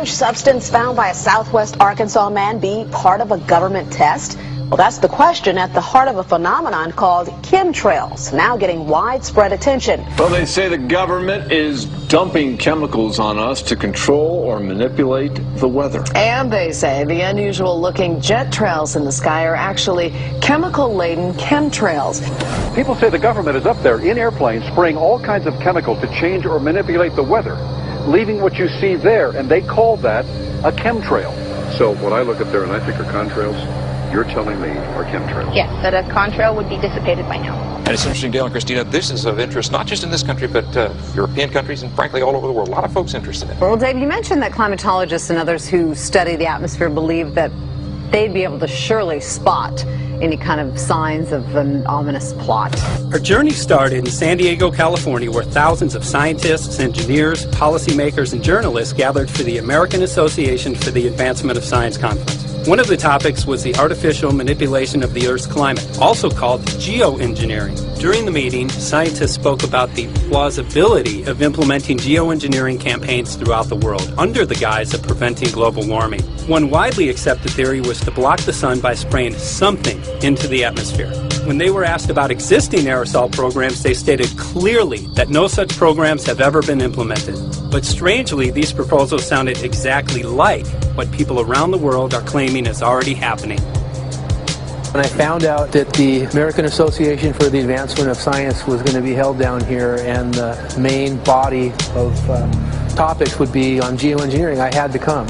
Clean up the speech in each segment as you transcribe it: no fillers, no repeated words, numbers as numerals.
strange substance found by a southwest Arkansas man be part of a government test? Well, that's the question at the heart of a phenomenon called chemtrails, now getting widespread attention. Well, they say the government is dumping chemicals on us to control or manipulate the weather. And they say the unusual-looking jet trails in the sky are actually chemical-laden chemtrails. People say the government is up there in airplanes spraying all kinds of chemicals to change or manipulate the weather, leaving what you see there, and they call that a chemtrail. So what I look up there and I think are contrails, you're telling me are chemtrails? Yes, that a contrail would be dissipated by now. And it's interesting, Dale and Christina, this is of interest not just in this country, but European countries and frankly all over the world. A lot of folks interested in it. Well, Dave, you mentioned that climatologists and others who study the atmosphere believe that they'd be able to surely spot any kind of signs of an ominous plot. Our journey started in San Diego, California, where thousands of scientists, engineers, policymakers, and journalists gathered for the American Association for the Advancement of Science Conference. One of the topics was the artificial manipulation of the Earth's climate, also called geoengineering. During the meeting, scientists spoke about the plausibility of implementing geoengineering campaigns throughout the world under the guise of preventing global warming. One widely accepted theory was to block the sun by spraying something into the atmosphere. When they were asked about existing aerosol programs, they stated clearly that no such programs have ever been implemented. But strangely, these proposals sounded exactly like what people around the world are claiming is already happening. When I found out that the American Association for the Advancement of Science was going to be held down here and the main body of topics would be on geoengineering, I had to come.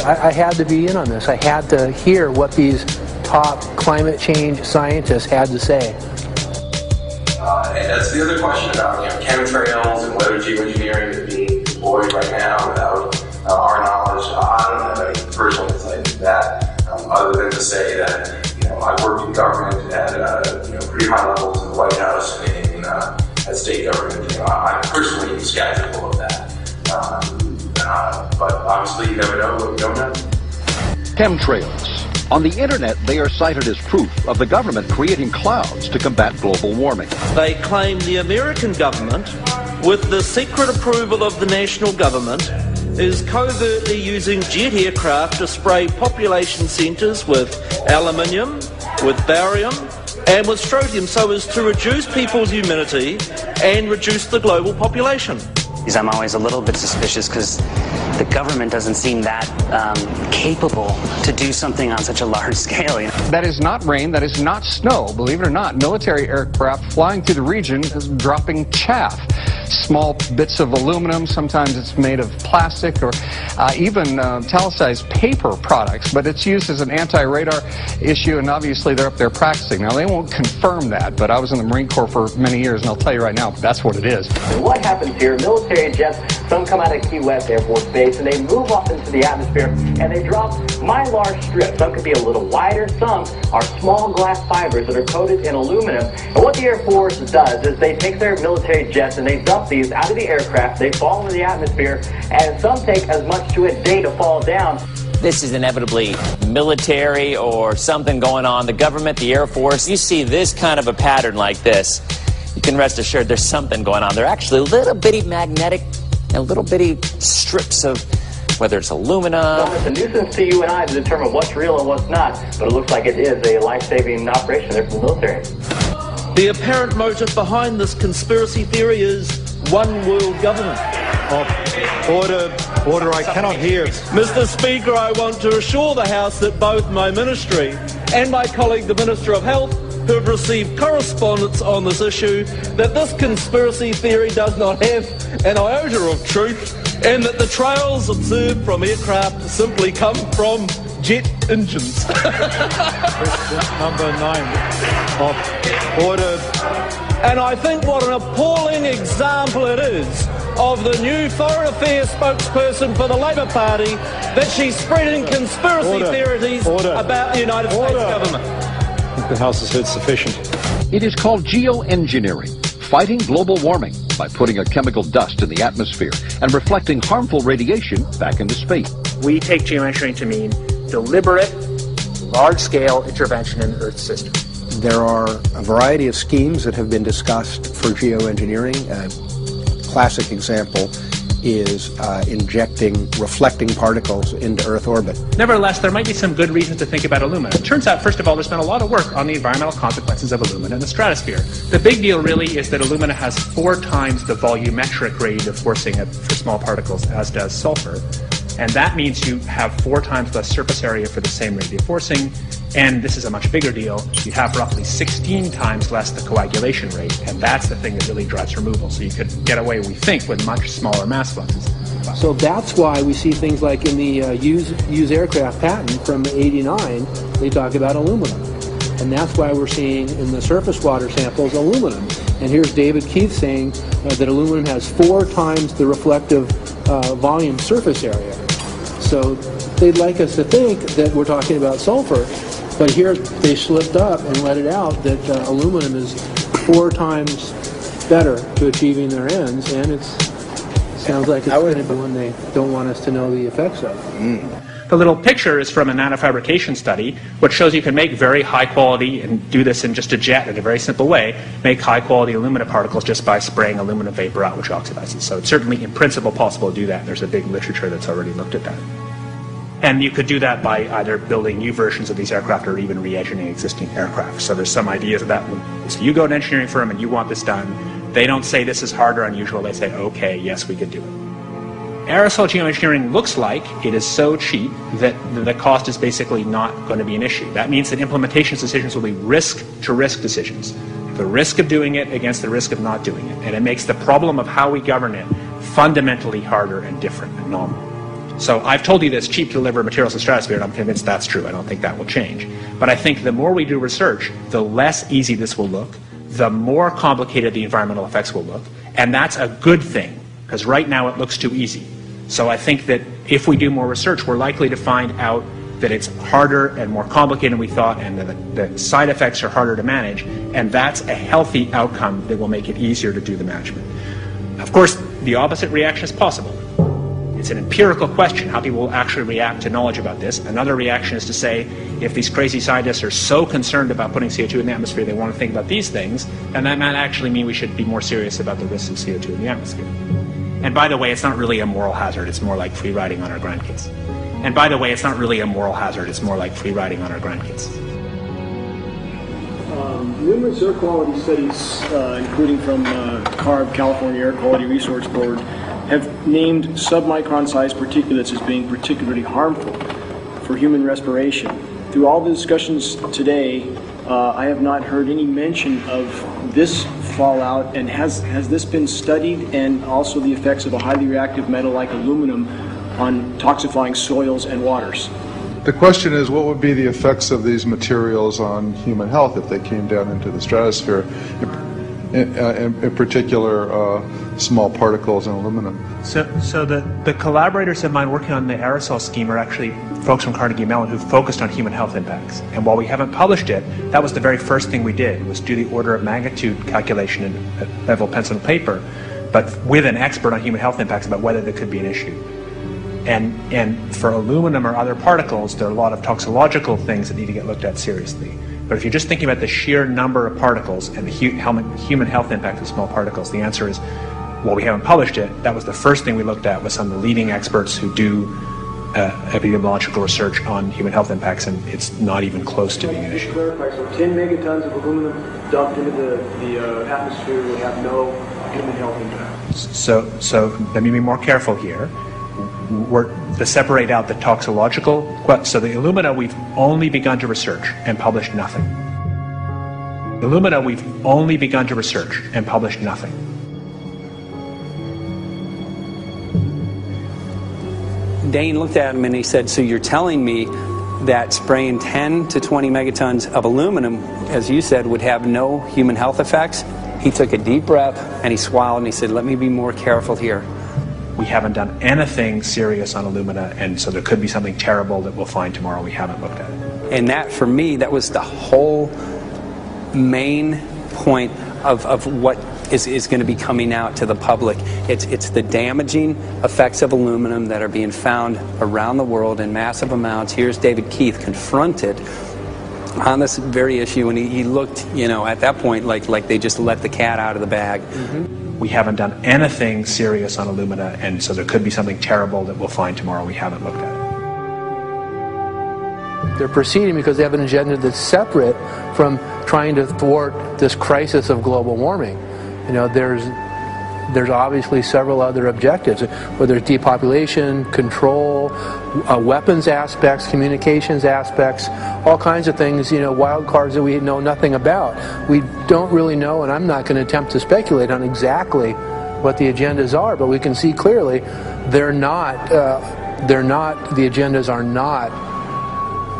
I had to be in on this. I had to hear what these top climate change scientists had to say. And that's the other question about chemtrails and whether geoengineering is being deployed right now without our knowledge. I don't have any personal insight into that, other than to say that I worked in government at pretty high levels in the White House and at state government. I'm personally skeptical of that. But obviously you never know what you don't know. Chemtrails. On the internet, they are cited as proof of the government creating clouds to combat global warming. They claim the American government, with the secret approval of the national government, is covertly using jet aircraft to spray population centres with aluminium, with barium and with strontium so as to reduce people's immunity and reduce the global population. I'm always a little bit suspicious because the government doesn't seem that capable to do something on such a large scale. That is not rain, that is not snow. Believe it or not, military aircraft flying through the region is dropping chaff. Small bits of aluminum, sometimes it's made of plastic or even talicized paper products, but it's used as an anti-radar issue, and obviously they're up there practicing. Now, they won't confirm that, but I was in the Marine Corps for many years, and I'll tell you right now, that's what it is. And what happens here, military jets, some come out of Key West Air Force Base, and they move up into the atmosphere, and they drop mylar strips. Some could be a little wider, some are small glass fibers that are coated in aluminum. And what the Air Force does is they take their military jets and they dump these out of the aircraft, they fall into the atmosphere, and some take as much to a day to fall down. This is inevitably military or something going on. The government, the Air Force, you see this kind of a pattern like this, you can rest assured there's something going on. They're actually little bitty magnetic and little bitty strips of, whether it's aluminum. Well, it's a nuisance to you and I to determine what's real and what's not, but it looks like it is a life-saving operation there for the military. The apparent motive behind this conspiracy theory is one world government. Order, I cannot hear. Mr. Speaker, I want to assure the House that both my ministry and my colleague, the Minister of Health, who have received correspondence on this issue, that this conspiracy theory does not have an iota of truth, and that the trails observed from aircraft simply come from jet engines. Question number 9 of order. And I think what an appalling example it is of the new Foreign Affairs spokesperson for the Labour Party that she's spreading conspiracy theories about the United States government. I think the House has heard sufficient. It is called geoengineering, fighting global warming by putting a chemical dust in the atmosphere and reflecting harmful radiation back into space. We take geoengineering to mean deliberate, large-scale intervention in the Earth's system. There are a variety of schemes that have been discussed for geoengineering. A classic example is injecting reflecting particles into Earth orbit. Nevertheless, there might be some good reasons to think about alumina. It turns out, first of all, there's been a lot of work on the environmental consequences of alumina in the stratosphere. The big deal really is that alumina has 4 times the volumetric rate of forcing for small particles as does sulfur. And that means you have 4 times less surface area for the same rate of forcing. And this is a much bigger deal. You have roughly 16 times less the coagulation rate. And that's the thing that really drives removal. So you could get away, we think, with much smaller mass fluxes. So that's why we see things like in the used aircraft patent from '89, they talk about aluminum. And that's why we're seeing in the surface water samples aluminum. And here's David Keith saying that aluminum has 4 times the reflective volume surface area. So they'd like us to think that we're talking about sulfur, but here they slipped up and let it out that aluminum is 4 times better to achieving their ends, and it sounds like it's going to be one they don't want us to know the effects of. The little picture is from a nanofabrication study, which shows you can make very high quality, and do this in just a jet in a very simple way, make high quality alumina particles just by spraying aluminum vapor out, which oxidizes. So it's certainly in principle possible to do that. There's a big literature that's already looked at that. And you could do that by either building new versions of these aircraft or even re-engineering existing aircraft. So there's some ideas of that. So you go to an engineering firm and you want this done. They don't say this is hard or unusual. They say, okay, yes, we could do it. Aerosol geoengineering looks like it is so cheap that the cost is basically not going to be an issue. That means that implementation decisions will be risk-to-risk decisions. The risk of doing it against the risk of not doing it. And it makes the problem of how we govern it fundamentally harder and different and novel. So I've told you that it's cheap to deliver materials to the stratosphere, and I'm convinced that's true. I don't think that will change. But I think the more we do research, the less easy this will look, the more complicated the environmental effects will look, and that's a good thing, because right now it looks too easy. So I think that if we do more research, we're likely to find out that it's harder and more complicated than we thought, and that the side effects are harder to manage, and that's a healthy outcome that will make it easier to do the management. Of course, the opposite reaction is possible. It's an empirical question how people will actually react to knowledge about this. Another reaction is to say, if these crazy scientists are so concerned about putting CO2 in the atmosphere, they want to think about these things, then that might actually mean we should be more serious about the risks of CO2 in the atmosphere. And by the way, it's not really a moral hazard. It's more like free riding on our grandkids. And by the way, it's not really a moral hazard. It's more like free riding on our grandkids. Numerous air quality studies, including from CARB, California Air Quality Resource Board, have named submicron-sized particulates as being particularly harmful for human respiration. Through all the discussions today, I have not heard any mention of this fallout, and has this been studied, and also the effects of a highly reactive metal like aluminum on toxifying soils and waters? The question is, what would be the effects of these materials on human health if they came down into the stratosphere, in particular small particles and aluminum? So the collaborators of mine working on the aerosol scheme are actually folks from Carnegie Mellon who focused on human health impacts. And while we haven't published it, that was the very first thing we did, was do the order of magnitude calculation in level pencil and paper, but with an expert on human health impacts about whether there could be an issue. And for aluminum or other particles, there are a lot of toxicological things that need to get looked at seriously. But if you're just thinking about the sheer number of particles and the human health impact of small particles, the answer is, well, we haven't published it. That was the first thing we looked at, with some of the leading experts who do epidemiological research on human health impacts, and it's not even close to being an issue. Clarify, so 10 megatons of aluminum dumped into the atmosphere would have no human health impact. So let me be more careful here. We're to separate out the toxicological. So the alumina, we've only begun to research and published nothing. Alumina, we've only begun to research and published nothing. Dane looked at him and he said, so you're telling me that spraying 10 to 20 megatons of aluminum, as you said, would have no human health effects? He took a deep breath and he swallowed and he said, let me be more careful here. We haven't done anything serious on alumina, and so there could be something terrible that we'll find tomorrow. We haven't looked at it. And that, for me, that was the whole main point of what is going to be coming out to the public. It's the damaging effects of aluminum that are being found around the world in massive amounts. Here's David Keith confronted on this very issue, and he looked, at that point like they just let the cat out of the bag. Mm-hmm. we haven't done anything serious on Illumina, and so there could be something terrible that we'll find tomorrow. We haven't looked at it. They're proceeding because they have an agenda that's separate from trying to thwart this crisis of global warming. You know, there's obviously several other objectives, whether it's depopulation, control, weapons aspects, communications aspects, all kinds of things, you know, wild cards that we know nothing about. We don't really know, and I'm not going to attempt to speculate on exactly what the agendas are, but we can see clearly the agendas are not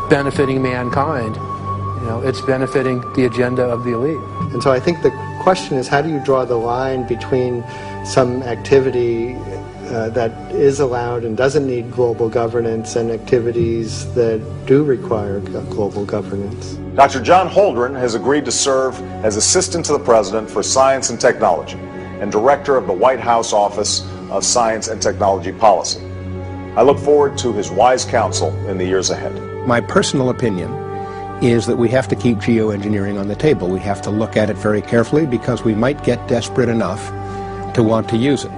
benefiting mankind. You know, it's benefiting the agenda of the elite. And so I think the question is, how do you draw the line between some activity that is allowed and doesn't need global governance and activities that do require global governance? Dr. John Holdren has agreed to serve as Assistant to the President for Science and Technology and Director of the White House Office of Science and Technology Policy. I look forward to his wise counsel in the years ahead. My personal opinion is that we have to keep geoengineering on the table. We have to look at it very carefully because we might get desperate enough to want to use it.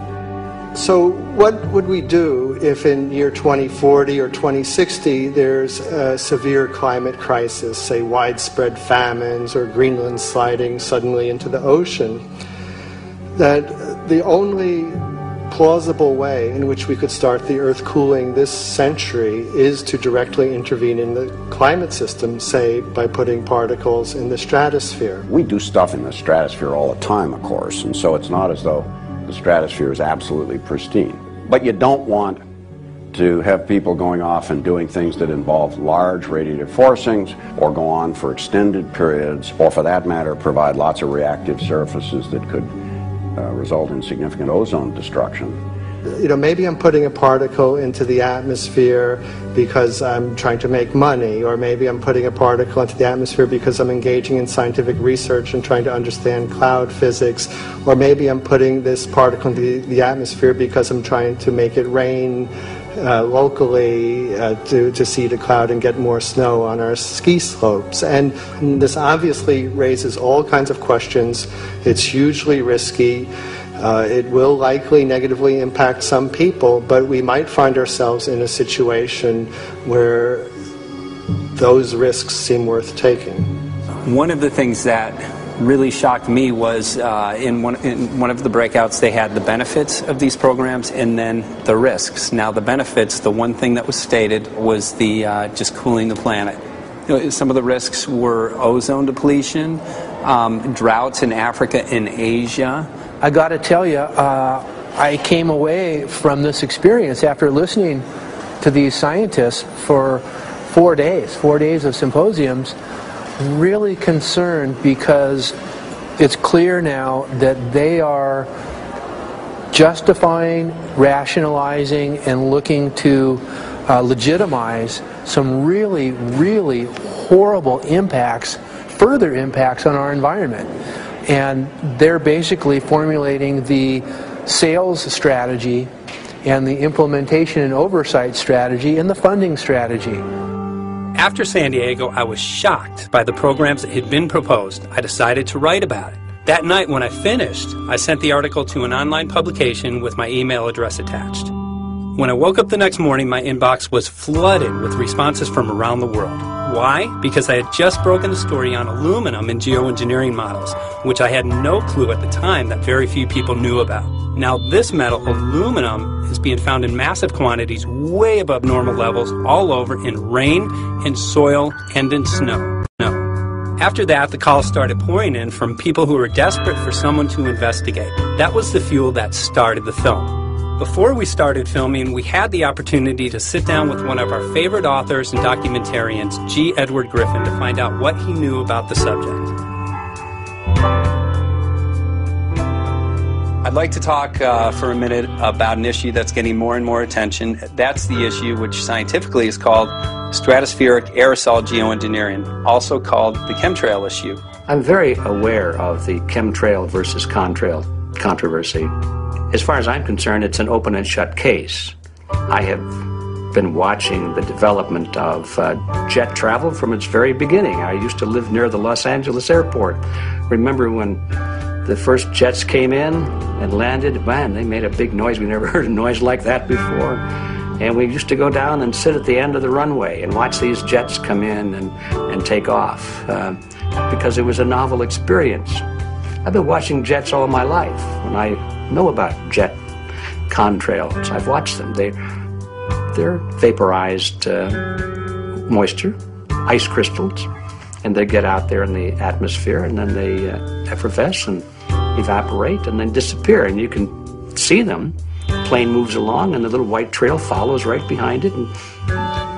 So what would we do if in year 2040 or 2060 there's a severe climate crisis, say widespread famines or Greenland sliding suddenly into the ocean? That the only plausible way in which we could start the Earth cooling this century is to directly intervene in the climate system, say by putting particles in the stratosphere. We do stuff in the stratosphere all the time, of course, and so it's not as though the stratosphere is absolutely pristine. But you don't want to have people going off and doing things that involve large radiative forcings or go on for extended periods, or for that matter provide lots of reactive surfaces that could result in significant ozone destruction. You know, maybe I'm putting a particle into the atmosphere because I'm trying to make money, or maybe I'm putting a particle into the atmosphere because I'm engaging in scientific research and trying to understand cloud physics, or maybe I'm putting this particle into the atmosphere because I'm trying to make it rain locally to seed a cloud and get more snow on our ski slopes. And this obviously raises all kinds of questions. It's hugely risky. It will likely negatively impact some people, but we might find ourselves in a situation where those risks seem worth taking. One of the things that really shocked me was in one of the breakouts they had the benefits of these programs and then the risks. Now the benefits, the one thing that was stated was the just cooling the planet. You know, some of the risks were ozone depletion, droughts in Africa and Asia. I got to tell you, I came away from this experience after listening to these scientists for 4 days of symposiums, really concerned because it's clear now that they are justifying, rationalizing, and looking to legitimize some really, really horrible impacts, further impacts on our environment. And they're basically formulating the sales strategy and the implementation and oversight strategy and the funding strategy. After San Diego, I was shocked by the programs that had been proposed. I decided to write about it. That night when I finished, I sent the article to an online publication with my email address attached. When I woke up the next morning, my inbox was flooded with responses from around the world. Why? Because I had just broken a story on aluminum in geoengineering models, which I had no clue at the time that very few people knew about. Now this metal, aluminum, is being found in massive quantities way above normal levels all over in rain, in soil, and in snow. After that, the calls started pouring in from people who were desperate for someone to investigate. That was the fuel that started the film. Before we started filming, we had the opportunity to sit down with one of our favorite authors and documentarians, G. Edward Griffin, to find out what he knew about the subject. I'd like to talk for a minute about an issue that's getting more and more attention. That's the issue which scientifically is called stratospheric aerosol geoengineering, also called the chemtrail issue. I'm very aware of the chemtrail versus contrail controversy. As far as I'm concerned, it's an open and shut case. I have been watching the development of jet travel from its very beginning. I used to live near the Los Angeles airport. Remember when the first jets came in and landed, man, they made a big noise. We never heard a noise like that before. And we used to go down and sit at the end of the runway and watch these jets come in and take off because it was a novel experience. I've been watching jets all my life, and I know about jet contrails. I've watched them. They're vaporized moisture, ice crystals, and they get out there in the atmosphere, and then they effervesce and evaporate and then disappear, and you can see them. Plane moves along and the little white trail follows right behind it, and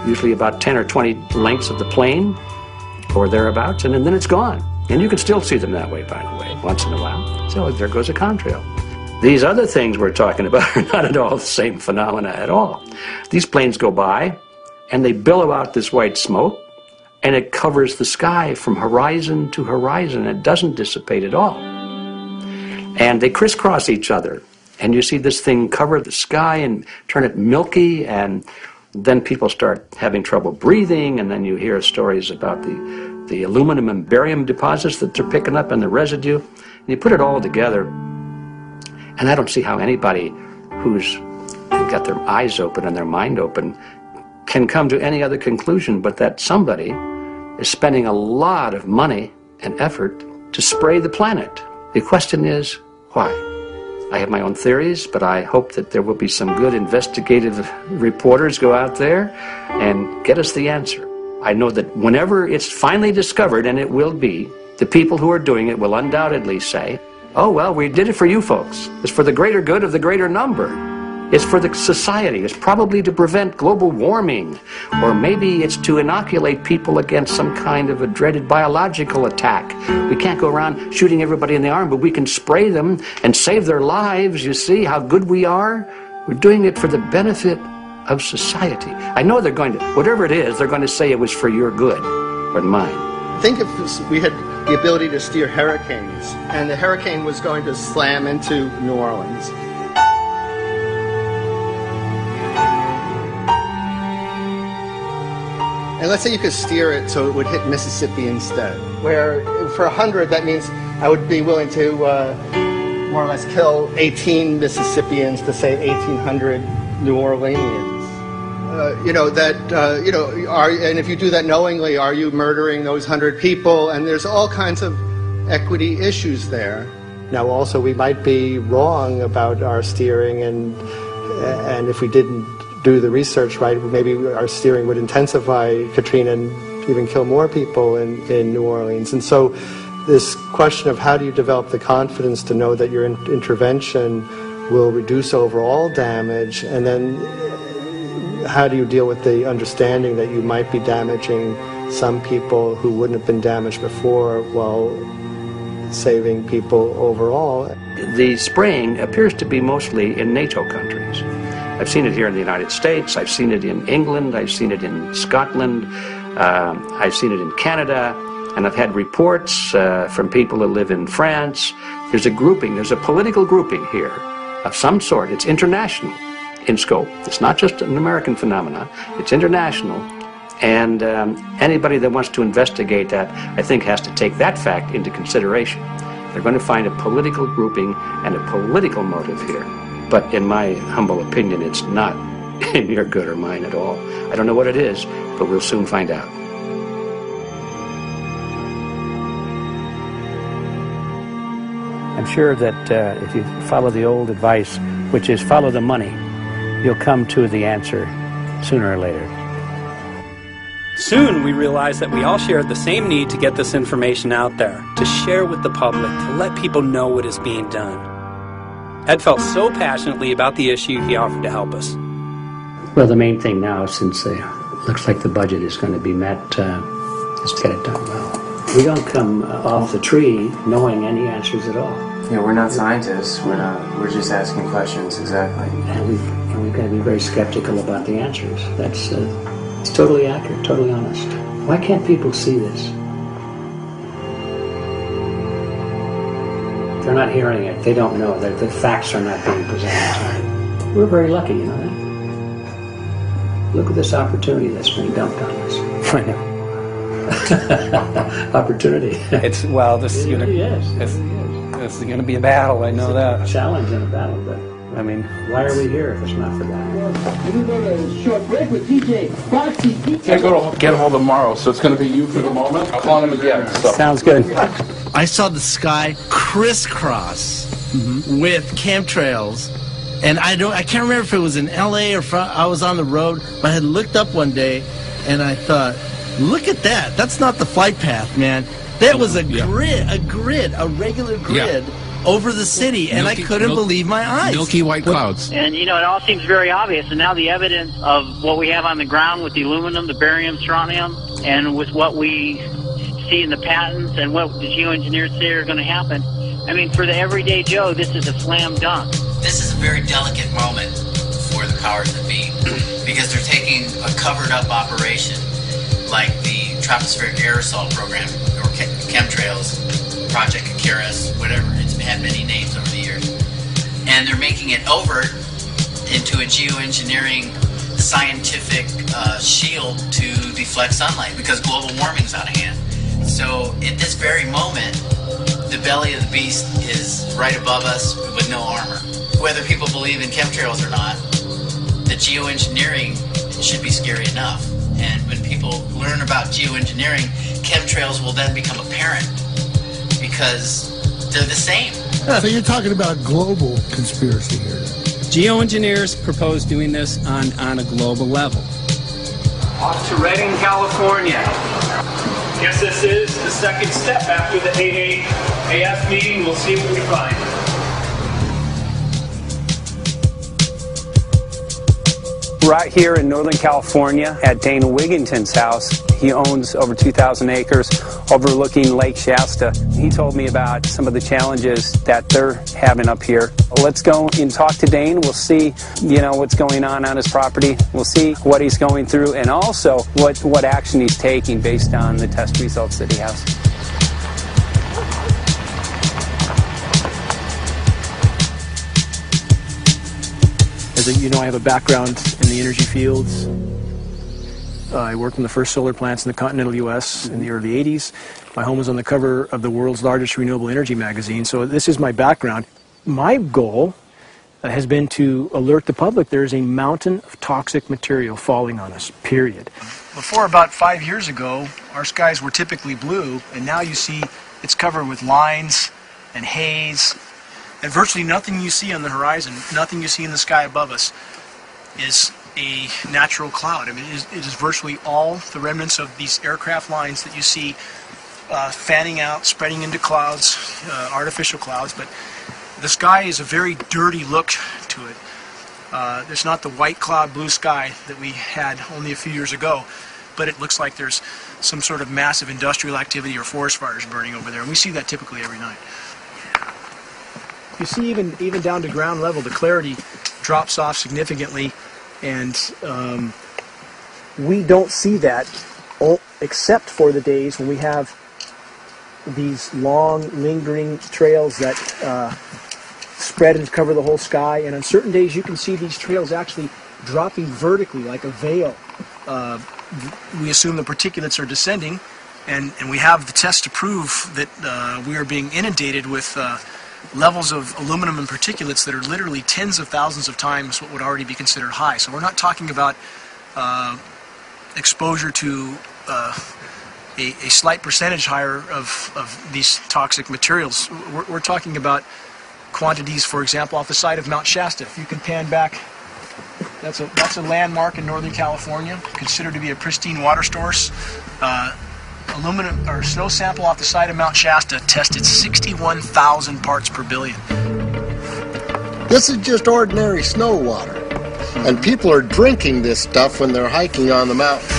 usually about 10 or 20 lengths of the plane or thereabouts, and then it's gone. And you can still see them that way, by the way, once in a while. So there goes a contrail. These other things we're talking about are not at all the same phenomena at all. These planes go by and they billow out this white smoke, and it covers the sky from horizon to horizon. It doesn't dissipate at all. And they crisscross each other. And you see this thing cover the sky and turn it milky, and then people start having trouble breathing, and then you hear stories about the aluminum and barium deposits that they're picking up and the residue. And you put it all together, and I don't see how anybody who's got their eyes open and their mind open can come to any other conclusion but that somebody is spending a lot of money and effort to spray the planet. The question is, why? I have my own theories, but I hope that there will be some good investigative reporters go out there and get us the answer. I know that whenever it's finally discovered, and it will be, the people who are doing it will undoubtedly say, oh, well, we did it for you folks. It's for the greater good of the greater number. It's for the society. It's probably to prevent global warming. Or maybe it's to inoculate people against some kind of a dreaded biological attack. We can't go around shooting everybody in the arm, but we can spray them and save their lives. You see how good we are? We're doing it for the benefit of society. I know they're going to, whatever it is, they're going to say it was for your good or mine. Think if we had the ability to steer hurricanes, and the hurricane was going to slam into New Orleans. And let's say you could steer it so it would hit Mississippi instead, where for 100, that means I would be willing to more or less kill 18 Mississippians to save 1,800 New Orleanians. And if you do that knowingly, are you murdering those 100 people? And there's all kinds of equity issues there. Now, also, we might be wrong about our steering, and if we didn't do the research right, maybe our steering would intensify Katrina and even kill more people in New Orleans. And so this question of how do you develop the confidence to know that your intervention will reduce overall damage, and then how do you deal with the understanding that you might be damaging some people who wouldn't have been damaged before while saving people overall? The spraying appears to be mostly in NATO countries. I've seen it here in the United States, I've seen it in England, I've seen it in Scotland, I've seen it in Canada, and I've had reports from people who live in France. There's a grouping, there's a political grouping here of some sort. It's international in scope. It's not just an American phenomenon, it's international. And anybody that wants to investigate that, I think, has to take that fact into consideration. They're going to find a political grouping and a political motive here. But in my humble opinion, it's not in your good or mine at all. I don't know what it is, but we'll soon find out. I'm sure that if you follow the old advice, which is follow the money, you'll come to the answer sooner or later. Soon we realized that we all shared the same need to get this information out there, to share with the public, to let people know what is being done. Ed felt so passionately about the issue, he offered to help us. Well, the main thing now, since it looks like the budget is going to be met, is to get it done well. We don't come off the tree knowing any answers at all. Yeah, we're not scientists. We're just asking questions, exactly. And we've got to be very skeptical about the answers. That's it's totally accurate, totally honest. Why can't people see this? They're not hearing it. They don't know. The facts are not being presented. We're very lucky, you know that? Look at this opportunity that's been dumped on us. I know. Opportunity. It's, well, this, It really is. It's, It really is. This is going to be a battle, I know that. Challenge and a battle, but I mean, why are we here if it's not for that? We're going to go to a short break with DJ Foxy. Can't go to get home tomorrow, so it's going to be you for the moment. I'll call him again. So. Sounds good. I saw the sky crisscross with chemtrails, and I can't remember if it was in LA or I was on the road, but I had looked up one day and I thought, look at that. That's not the flight path, man. That was a grid, a regular grid over the city, and I couldn't believe my eyes. Milky white clouds. And, you know, it all seems very obvious, and now the evidence of what we have on the ground with the aluminum, the barium, strontium, and with what we see in the patents and what the geoengineers say are going to happen, I mean, for the everyday Joe, this is a slam dunk. This is a very delicate moment for the powers that be, because they're taking a covered-up operation like the tropospheric aerosol program, or chemtrails, Project Icarus, whatever. It's had many names over the years. And they're making it overt into a geoengineering scientific shield to deflect sunlight, because global warming's out of hand. So at this very moment, the belly of the beast is right above us with no armor. Whether people believe in chemtrails or not, the geoengineering should be scary enough. And when people learn about geoengineering, chemtrails will then become apparent, because they're the same. So you're talking about global conspiracy here. Geoengineers propose doing this on a global level. Off to Redding, California. Guess this is the second step after the 8 AF meeting. We'll see what we find. Right here in Northern California at Dana Wigginton's house. He owns over 2,000 acres overlooking Lake Shasta. He told me about some of the challenges that they're having up here. Let's go and talk to Dane. We'll see, you know, what's going on his property. We'll see what he's going through, and also what action he's taking based on the test results that he has. As you know, I have a background in the energy fields. I worked on the first solar plants in the continental U.S. in the early 80s. My home was on the cover of the world's largest renewable energy magazine, so this is my background. My goal has been to alert the public there is a mountain of toxic material falling on us, period. Before about 5 years ago, our skies were typically blue, and now you see it's covered with lines and haze. And virtually nothing you see on the horizon, nothing you see in the sky above us, is a natural cloud. I mean, it is virtually all the remnants of these aircraft lines that you see fanning out, spreading into clouds, artificial clouds. But the sky is a very dirty look to it. There's not the white cloud blue sky that we had only a few years ago, but it looks like there's some sort of massive industrial activity or forest fires burning over there, and we see that typically every night. You see, even down to ground level, the clarity drops off significantly, and we don't see that except for the days when we have these long, lingering trails that spread and cover the whole sky. And on certain days, you can see these trails actually dropping vertically like a veil. We assume the particulates are descending, and we have the test to prove that we are being inundated with levels of aluminum and particulates that are literally tens of thousands of times what would already be considered high. So we're not talking about exposure to a slight percentage higher of these toxic materials. We're talking about quantities, for example, off the side of Mount Shasta. If you can pan back, that's a landmark in Northern California, considered to be a pristine water source. Aluminum or snow sample off the side of Mount Shasta tested 61,000 parts per billion. This is just ordinary snow water, and people are drinking this stuff when they're hiking on the mountain.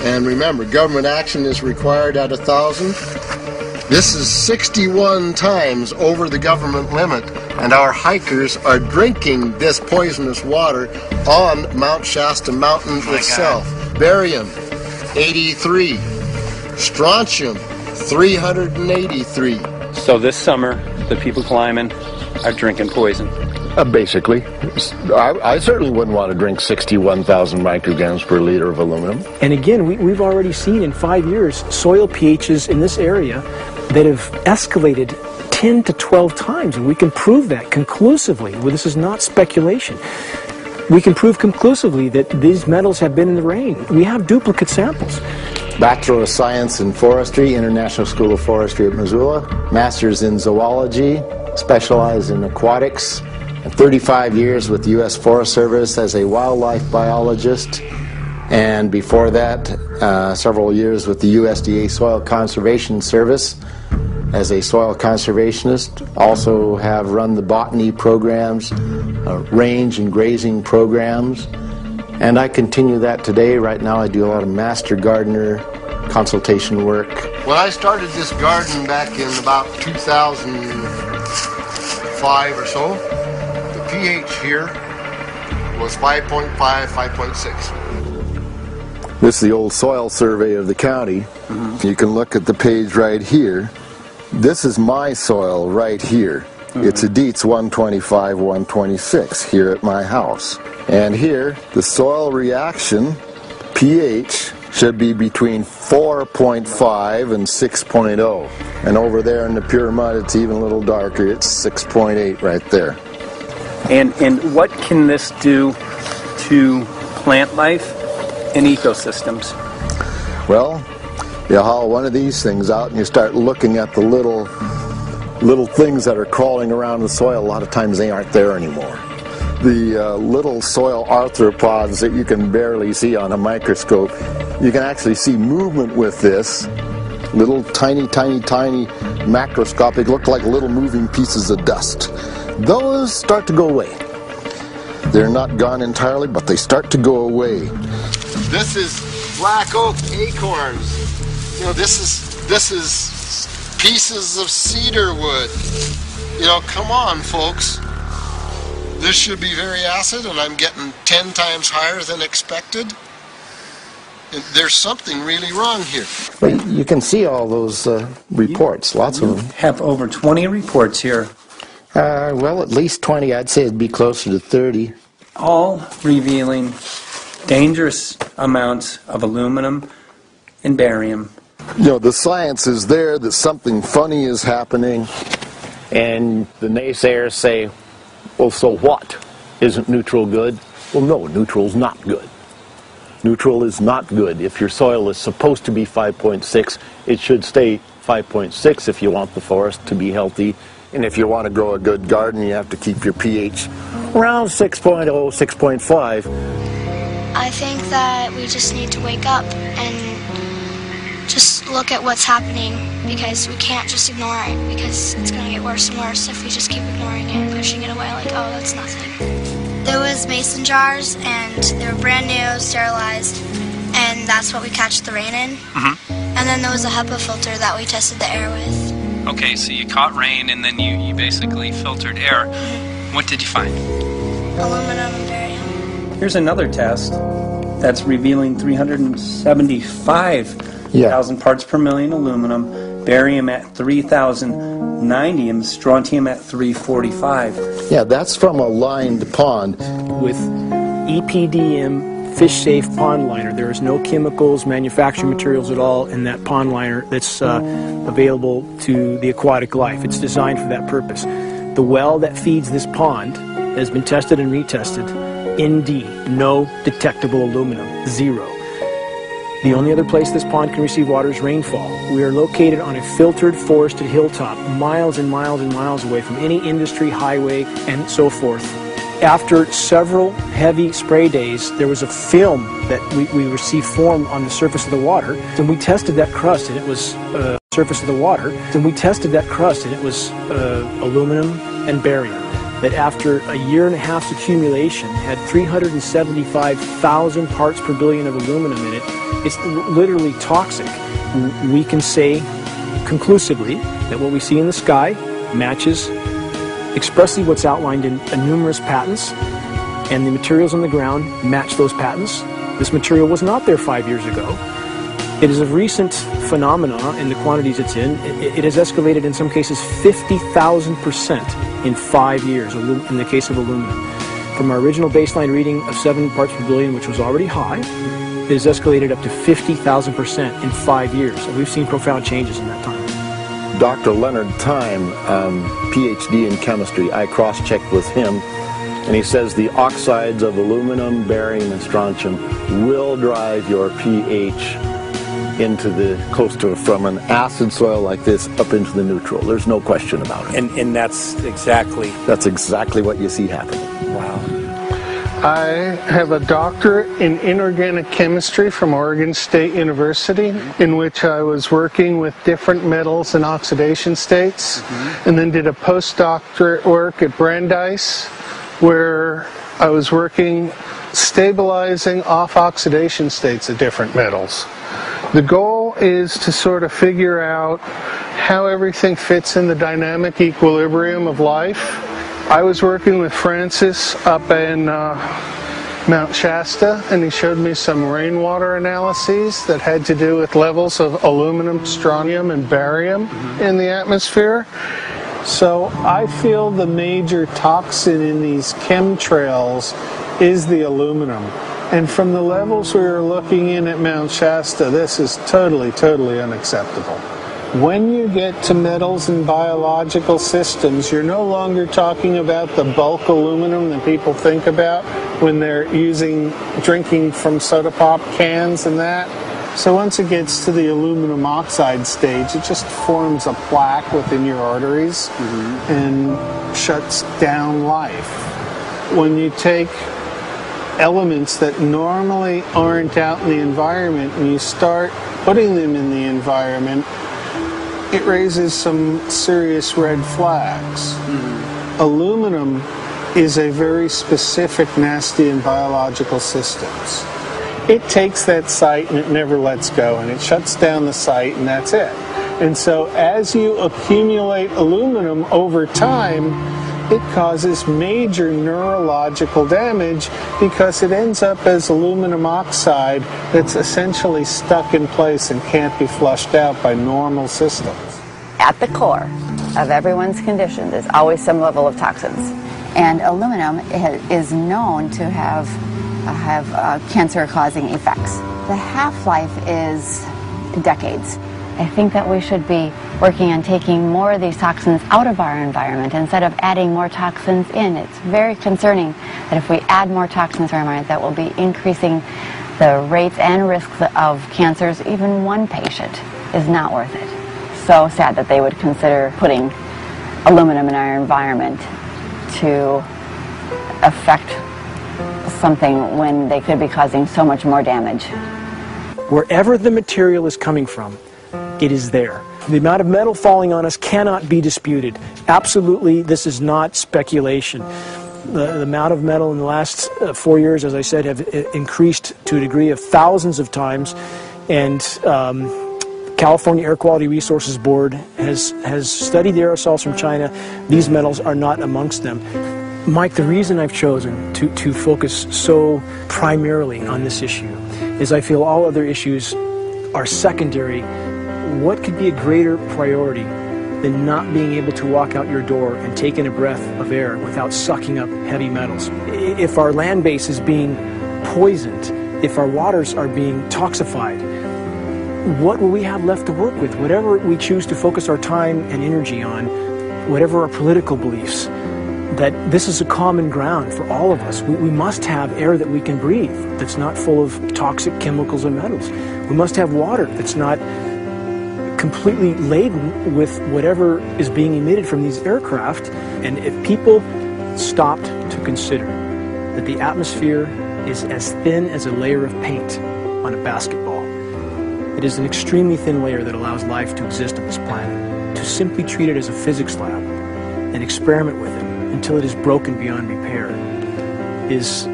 And remember, government action is required at 1,000. This is 61 times over the government limit, and our hikers are drinking this poisonous water on Mount Shasta Mountain itself. Barium, 83. Strontium, 383. So this summer, the people climbing are drinking poison. Basically. I certainly wouldn't want to drink 61,000 micrograms per liter of aluminum. And again, we've already seen in 5 years soil pHs in this area that have escalated 10 to 12 times, and we can prove that conclusively. Well, this is not speculation. We can prove conclusively that these metals have been in the rain. We have duplicate samples. Bachelor of Science in Forestry, International School of Forestry at Missoula. Master's in Zoology, specialized in aquatics. And 35 years with the U.S. Forest Service as a wildlife biologist. And before that, several years with the USDA Soil Conservation Service as a soil conservationist. Also have run the botany programs, range and grazing programs. And I continue that today. Right now I do a lot of master gardener consultation work. When I started this garden back in about 2005 or so, the pH here was 5.5, 5.6. This is the old soil survey of the county. You can look at the page right here. This is my soil right here. It's a Dietz 125, 126 here at my house. And here, the soil reaction pH should be between 4.5 and 6.0. And over there in the pure mud, it's even a little darker. It's 6.8 right there. And what can this do to plant life and ecosystems? Well, you haul one of these things out and you start looking at the little things that are crawling around the soil. A lot of times they aren't there anymore. The little soil arthropods that you can barely see on a microscope, you can actually see movement with this. Little tiny macroscopic, look like little moving pieces of dust. Those start to go away. They're not gone entirely, but they start to go away. This is black oak acorns. You know, this is pieces of cedar wood. You know, come on, folks. This should be very acid, and I'm getting 10 times higher than expected. And there's something really wrong here. Well, you can see all those reports, lots of them. Have over 20 reports here. Well, at least 20. I'd say it'd be closer to 30. All revealing dangerous amounts of aluminum and barium. You know, the science is there that something funny is happening, and the naysayers say, well, so what? Isn't neutral good? Well, no, neutral's not good. Neutral is not good. If your soil is supposed to be 5.6, it should stay 5.6 if you want the forest to be healthy. And if you want to grow a good garden, you have to keep your pH around 6.0, 6.5. I think that we just need to wake up and just look at what's happening, because we can't just ignore it, because it's going to get worse and worse if we just keep ignoring it and pushing it away like, oh, that's nothing. There was mason jars, and they were brand new, sterilized, and that's what we catch the rain in. And then there was a HEPA filter that we tested the air with. Okay, so you caught rain and then you basically filtered air. What did you find? Aluminum and barium. Here's another test that's revealing 375,000 parts per million aluminum, barium at 3,090, and strontium at 345. Yeah, that's from a lined pond. With EPDM fish-safe pond liner. There is no chemicals, manufacturing materials at all in that pond liner that's available to the aquatic life. It's designed for that purpose. The well that feeds this pond has been tested and retested. ND, no detectable aluminum, 0. The only other place this pond can receive water is rainfall. We are located on a filtered, forested hilltop, miles and miles and miles away from any industry, highway, and so forth. After several heavy spray days, there was a film that we received formed on the surface of the water, and we tested that crust, and it was surface of the water, and we tested that crust, and it was aluminum and barium. That after a year and a half's accumulation had 375,000 parts per billion of aluminum in it. It's literally toxic. We can say conclusively that what we see in the sky matches expressly what's outlined in numerous patents, and the materials on the ground match those patents. This material was not there 5 years ago. It is a recent phenomenon in the quantities it's in. It has escalated in some cases 50,000% in 5 years in the case of aluminum. From our original baseline reading of 7 parts per billion, which was already high, it has escalated up to 50,000% in 5 years. And we've seen profound changes in that time. Dr. Leonard Time, PhD in chemistry, I cross-checked with him, and he says the oxides of aluminum, barium, and strontium will drive your pH into the close to from an acid soil like this up into the neutral. There's no question about it. And that's exactly what you see happening. Wow. I have a doctorate in inorganic chemistry from Oregon State University, in which I was working with different metals and oxidation states, and then did a postdoctorate work at Brandeis, where I was working stabilizing off oxidation states of different metals. The goal is to sort of figure out how everything fits in the dynamic equilibrium of life. I was working with Francis up in Mount Shasta, and he showed me some rainwater analyses that had to do with levels of aluminum, strontium, and barium in the atmosphere. So I feel the major toxin in these chemtrails is the aluminum. And from the levels we were looking in at Mount Shasta, this is totally, totally unacceptable. When you get to metals and biological systems, you're no longer talking about the bulk aluminum that people think about when they're drinking from soda pop cans and that. So once it gets to the aluminum oxide stage, it just forms a plaque within your arteries and shuts down life. When you take elements that normally aren't out in the environment and you start putting them in the environment, it raises some serious red flags. Aluminum is a very specific nasty in biological systems. It takes that site and it never lets go, and it shuts down the site, and that's it. And so as you accumulate aluminum over time, it causes major neurological damage because it ends up as aluminum oxide that's essentially stuck in place and can't be flushed out by normal systems. At the core of everyone's condition is always some level of toxins. And aluminum is known to have cancer-causing effects. The half-life is decades. I think that we should be working on taking more of these toxins out of our environment instead of adding more toxins in. It's very concerning that if we add more toxins to our environment, that will be increasing the rates and risks of cancers. Even one patient is not worth it. So sad that they would consider putting aluminum in our environment to affect something when they could be causing so much more damage. Wherever the material is coming from, it is there. The amount of metal falling on us cannot be disputed. Absolutely, this is not speculation. The amount of metal in the last 4 years, as I said, have increased to a degree of thousands of times, and California Air Quality Resources Board has studied the aerosols from China. These metals are not amongst them. Mike, the reason I've chosen to focus so primarily on this issue is I feel all other issues are secondary. What could be a greater priority than not being able to walk out your door and take in a breath of air without sucking up heavy metals? If our land base is being poisoned, if our waters are being toxified, what will we have left to work with? Whatever we choose to focus our time and energy on, whatever our political beliefs, that this is a common ground for all of us. We must have air that we can breathe that's not full of toxic chemicals and metals. We must have water that's not completely laden with whatever is being emitted from these aircraft. And if people stopped to consider that the atmosphere is as thin as a layer of paint on a basketball, it is an extremely thin layer that allows life to exist on this planet, to simply treat it as a physics lab and experiment with it until it is broken beyond repair is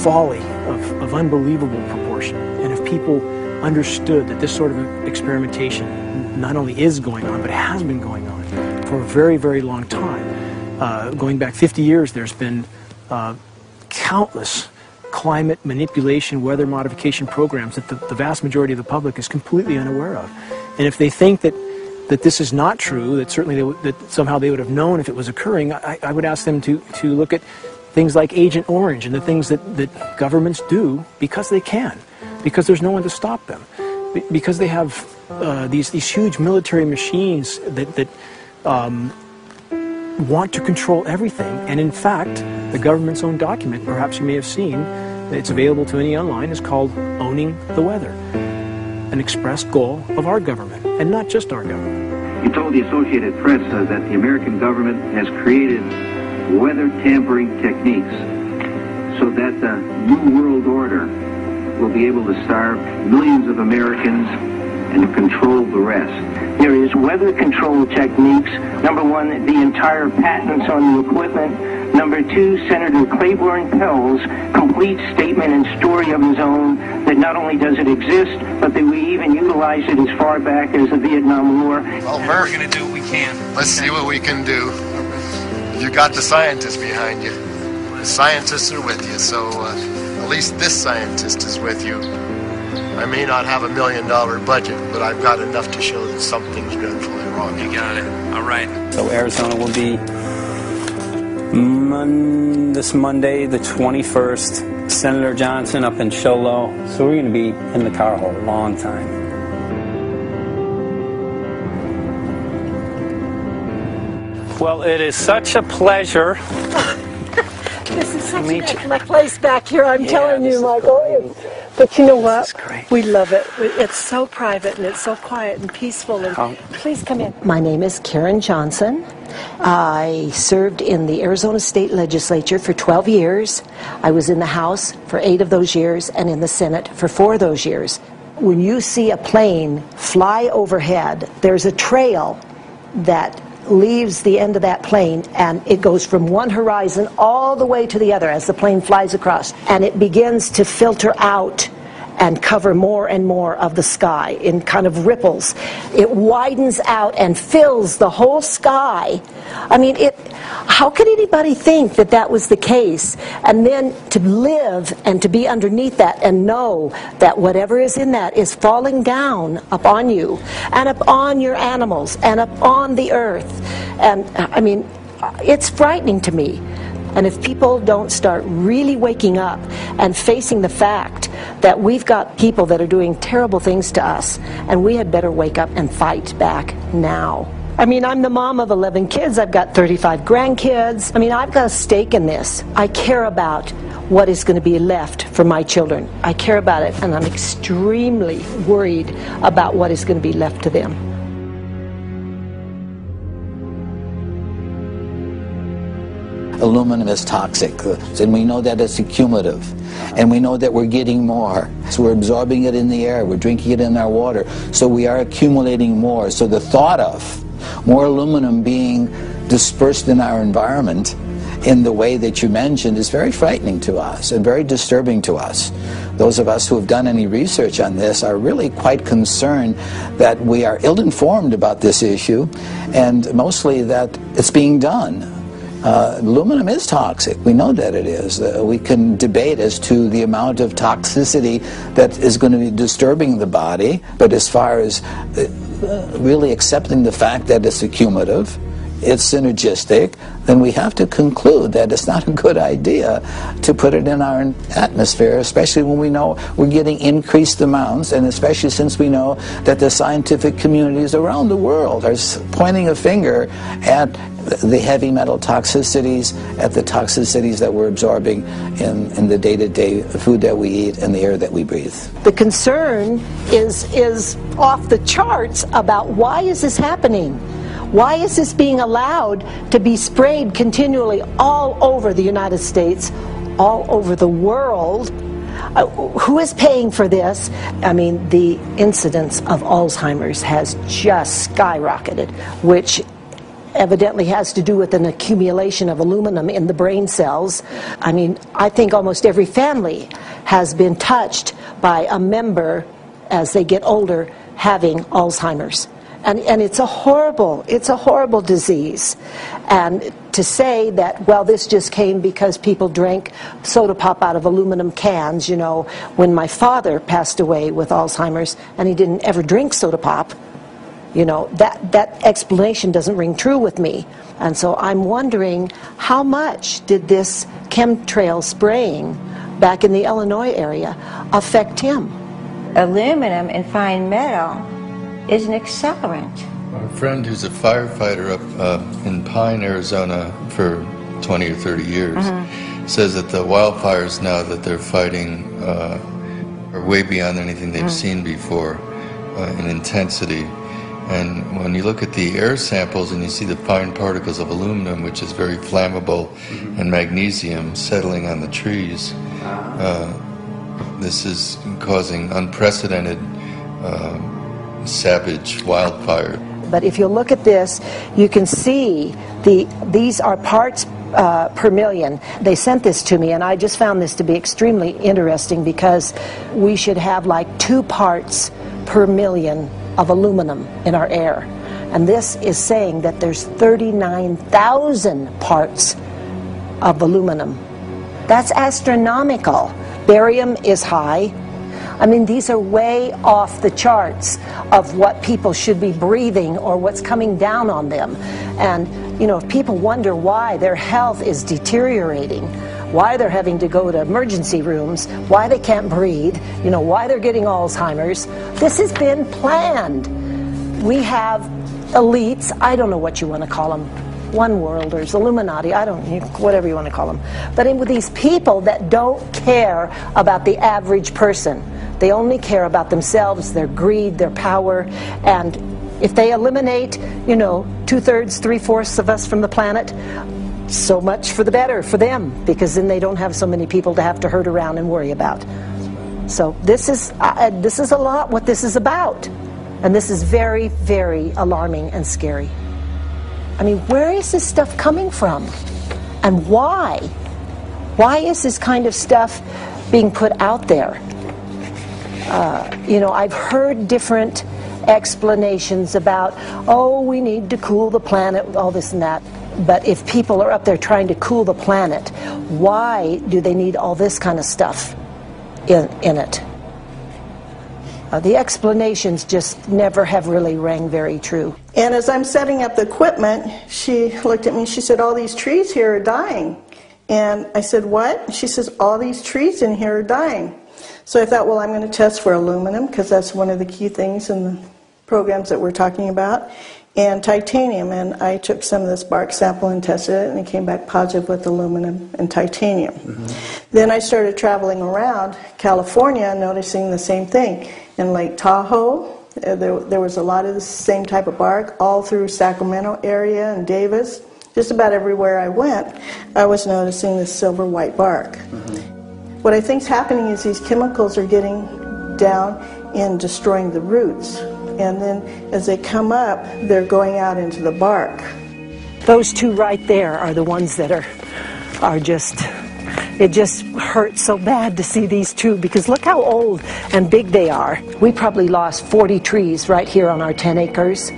folly of unbelievable proportion. And if people understood that this sort of experimentation not only is going on, but has been going on for a very, very long time. Going back 50 years, there's been countless climate manipulation, weather modification programs that the vast majority of the public is completely unaware of. And if they think that this is not true, that certainly that somehow they would have known if it was occurring, I would ask them to look at things like Agent Orange and the things that governments do because they can, because there's no one to stop them. Because they have these huge military machines that want to control everything. And in fact, the government's own document, perhaps you may have seen, it's available to any online, is called Owning the Weather, an express goal of our government, and not just our government. You told the Associated Press that the American government has created weather tampering techniques so that the New World Order will be able to starve millions of Americans and to control the rest. There is weather control techniques. Number one, the entire patents on the equipment. Number two, Senator Claiborne Pell's complete statement and story of his own that not only does it exist, but that we even utilized it as far back as the Vietnam War. Well, Murph, We're going to do what we can. let's see what we can do. You got the scientists behind you. The scientists are with you, so at least this scientist is with you. I may not have $1 million budget, but I've got enough to show that something's dreadfully wrong. You got it. All right. So Arizona will be this Monday, the 21st. Senator Johnson up in Show Low. So we're going to be in the car a long time. Well, it is such a pleasure. This is such an excellent place back here, I'm telling you, Michael. But you know what? We love it. It's so private and it's so quiet and peaceful. And please come in. My name is Karen Johnson. I served in the Arizona State Legislature for 12 years. I was in the House for 8 of those years and in the Senate for 4 of those years. When you see a plane fly overhead, there's a trail that leaves the end of that plane, and it goes from one horizon all the way to the other as the plane flies across, and it begins to filter out and cover more and more of the sky in kind of ripples. It widens out and fills the whole sky. I mean, how could anybody think that that was the case? And then to live and to be underneath that and know that whatever is in that is falling down upon you and upon your animals and upon the earth. And I mean, it's frightening to me. And if people don't start really waking up and facing the fact that we've got people that are doing terrible things to us, and we had better wake up and fight back now. I mean, I'm the mom of 11 kids. I've got 35 grandkids. I mean, I've got a stake in this. I care about what is going to be left for my children. I care about it, and I'm extremely worried about what is going to be left to them. Aluminum is toxic, and we know that it's accumulative, and we know that we're getting more. So we're absorbing it in the air, we're drinking it in our water, so we are accumulating more. So the thought of more aluminum being dispersed in our environment in the way that you mentioned is very frightening to us and very disturbing to us. Those of us who have done any research on this are really quite concerned that we are ill-informed about this issue, and mostly that it's being done. Aluminum is toxic. We know that it is. We can debate as to the amount of toxicity that is going to be disturbing the body, but as far as really accepting the fact that it's accumulative, it's synergistic, then we have to conclude that it's not a good idea to put it in our atmosphere, especially when we know we're getting increased amounts, and especially since we know that the scientific communities around the world are pointing a finger at the heavy metal toxicities, at the toxicities that we're absorbing in the day-to-day food that we eat and the air that we breathe. The concern is off the charts about why is this happening? Why is this being allowed to be sprayed continually all over the United States, all over the world? Who is paying for this? I mean, the incidence of Alzheimer's has just skyrocketed, which evidently has to do with an accumulation of aluminum in the brain cells. I mean, I think almost every family has been touched by a member as they get older having Alzheimer's. And it's a horrible disease. And to say that, well, this just came because people drank soda pop out of aluminum cans, you know, when my father passed away with Alzheimer's and he didn't ever drink soda pop, you know, that explanation doesn't ring true with me. And so I'm wondering, how much did this chemtrail spraying back in the Illinois area affect him? aluminum and fine metal is an accelerant. A friend who's a firefighter up in Pine, Arizona for 20 or 30 years says that the wildfires now that they're fighting are way beyond anything they've seen before in intensity. And when you look at the air samples and you see the fine particles of aluminum, which is very flammable, and magnesium settling on the trees, this is causing unprecedented savage wildfire. But if you look at this, you can see these are parts per million. They sent this to me, and I just found this to be extremely interesting because we should have like 2 parts per million of aluminum in our air. And this is saying that there's 39,000 parts of aluminum. That's astronomical. Barium is high. I mean, these are way off the charts of what people should be breathing or what's coming down on them. And, you know, if people wonder why their health is deteriorating, why they're having to go to emergency rooms, why they can't breathe, you know, why they're getting Alzheimer's, this has been planned. We have elites, I don't know what you want to call them, one-worlders, Illuminati, I don't know, whatever you want to call them. But with these people that don't care about the average person. They only care about themselves, their greed, their power, and if they eliminate, you know, 2/3, 3/4 of us from the planet, so much for the better for them, because then they don't have so many people to have to herd around and worry about. So this is a lot what this is about, and this is very, very alarming and scary. I mean, where is this stuff coming from, and why? Why is this kind of stuff being put out there? You know, I've heard different explanations about, oh, we need to cool the planet, all this and that. But if people are up there trying to cool the planet, why do they need all this kind of stuff in it? The explanations just never have really rang very true. And as I'm setting up the equipment, she looked at me and she said, all these trees here are dying. And I said, what? She says, all these trees in here are dying. So I thought, well, I'm going to test for aluminum, because that's one of the key things in the programs that we're talking about, and titanium. And I took some of this bark sample and tested it, and it came back positive with aluminum and titanium. Then I started traveling around California, noticing the same thing. In Lake Tahoe, there was a lot of the same type of bark, all through Sacramento area and Davis. Just about everywhere I went, I was noticing this silver white bark. What I think is happening is these chemicals are getting down and destroying the roots. And then as they come up, they're going out into the bark. Those 2 right there are the ones that are just, it just hurts so bad to see these 2, because look how old and big they are. We probably lost 40 trees right here on our 10 acres.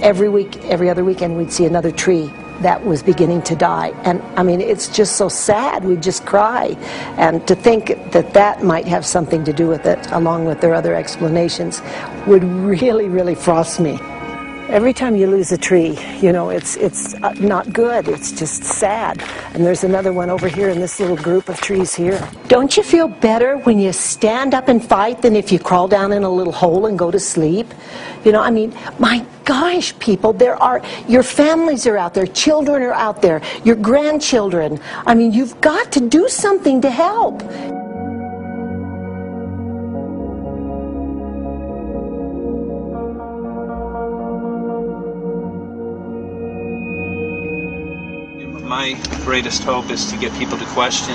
Every week, every other weekend, we'd see another tree that was beginning to die. And I mean, it's just so sad, we just cry. And to think that that might have something to do with it, along with their other explanations, would really, really frost me. Every time you lose a tree, you know, it's not good, it's just sad. And there's another one over here in this little group of trees here. Don't you feel better when you stand up and fight than if you crawl down in a little hole and go to sleep? You know, I mean, my gosh, people, your families are out there, children are out there, your grandchildren. I mean, you've got to do something to help. My greatest hope is to get people to question,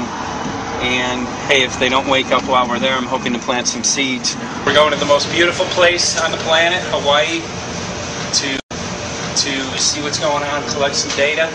and hey, if they don't wake up while we're there, I'm hoping to plant some seeds. We're going to the most beautiful place on the planet, Hawaii, to see what's going on, collect some data.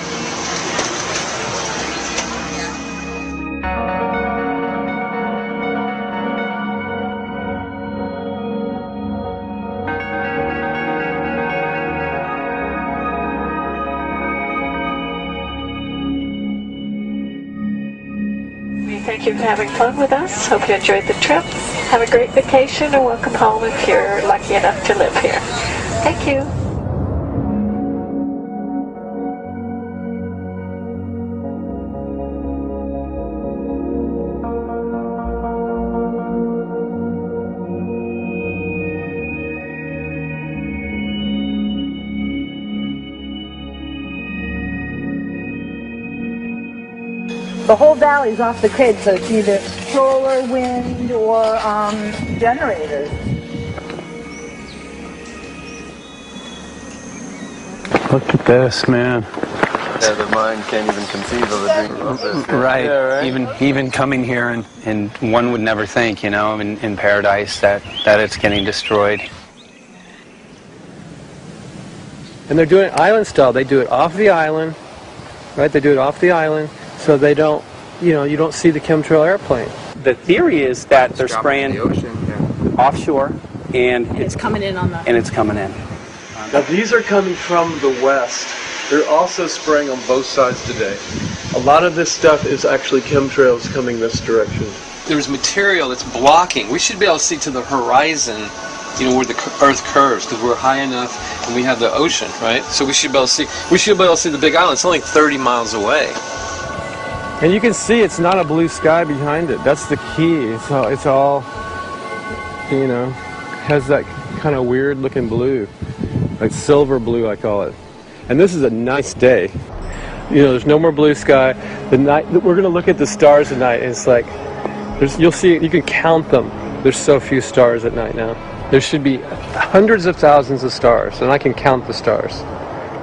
Thank you for having fun with us. Hope you enjoyed the trip. Have a great vacation and welcome home if you're lucky enough to live here. Thank you. The whole valley's off the grid, so it's either solar, wind, or generators. Look at this, man. Yeah, the mind can't even conceive of a dream of this. Right. Yeah, right. Even coming here, and one would never think, you know, in paradise that it's getting destroyed. And they're doing it island style. They do it off the island, right? They do it off the island, so they don't, you know, you don't see the chemtrail airplane. The theory is that they're spraying offshore, and it's coming in on the... And it's coming in. Now these are coming from the west. They're also spraying on both sides today. A lot of this stuff is actually chemtrails coming this direction. There's material that's blocking. We should be able to see to the horizon, you know, where the Earth curves, because we're high enough and we have the ocean, right? So we should be able to see. We should be able to see the Big Island. It's only 30 miles away. And you can see it's not a blue sky behind it. That's the key. It's all, you know, has that kind of weird looking blue, like silver blue, I call it. And this is a nice day. You know, there's no more blue sky. The night we're going to look at the stars at night, and it's like you'll see. You can count them. There's so few stars at night now. There should be hundreds of thousands of stars, and I can count the stars.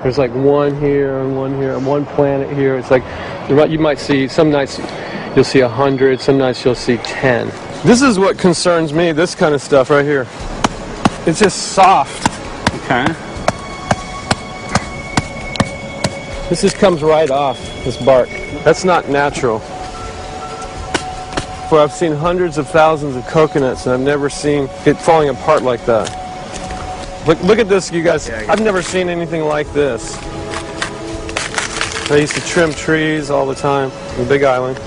There's like one here and one planet here. It's like you might see some nights you'll see 100, some nights you'll see 10. This is what concerns me. This kind of stuff right here. It's just soft. Okay. This just comes right off, this bark. That's not natural. For I've seen hundreds of thousands of coconuts, and I've never seen it falling apart like that. Look at this, you guys. I've never seen anything like this. I used to trim trees all the time in the Big Island.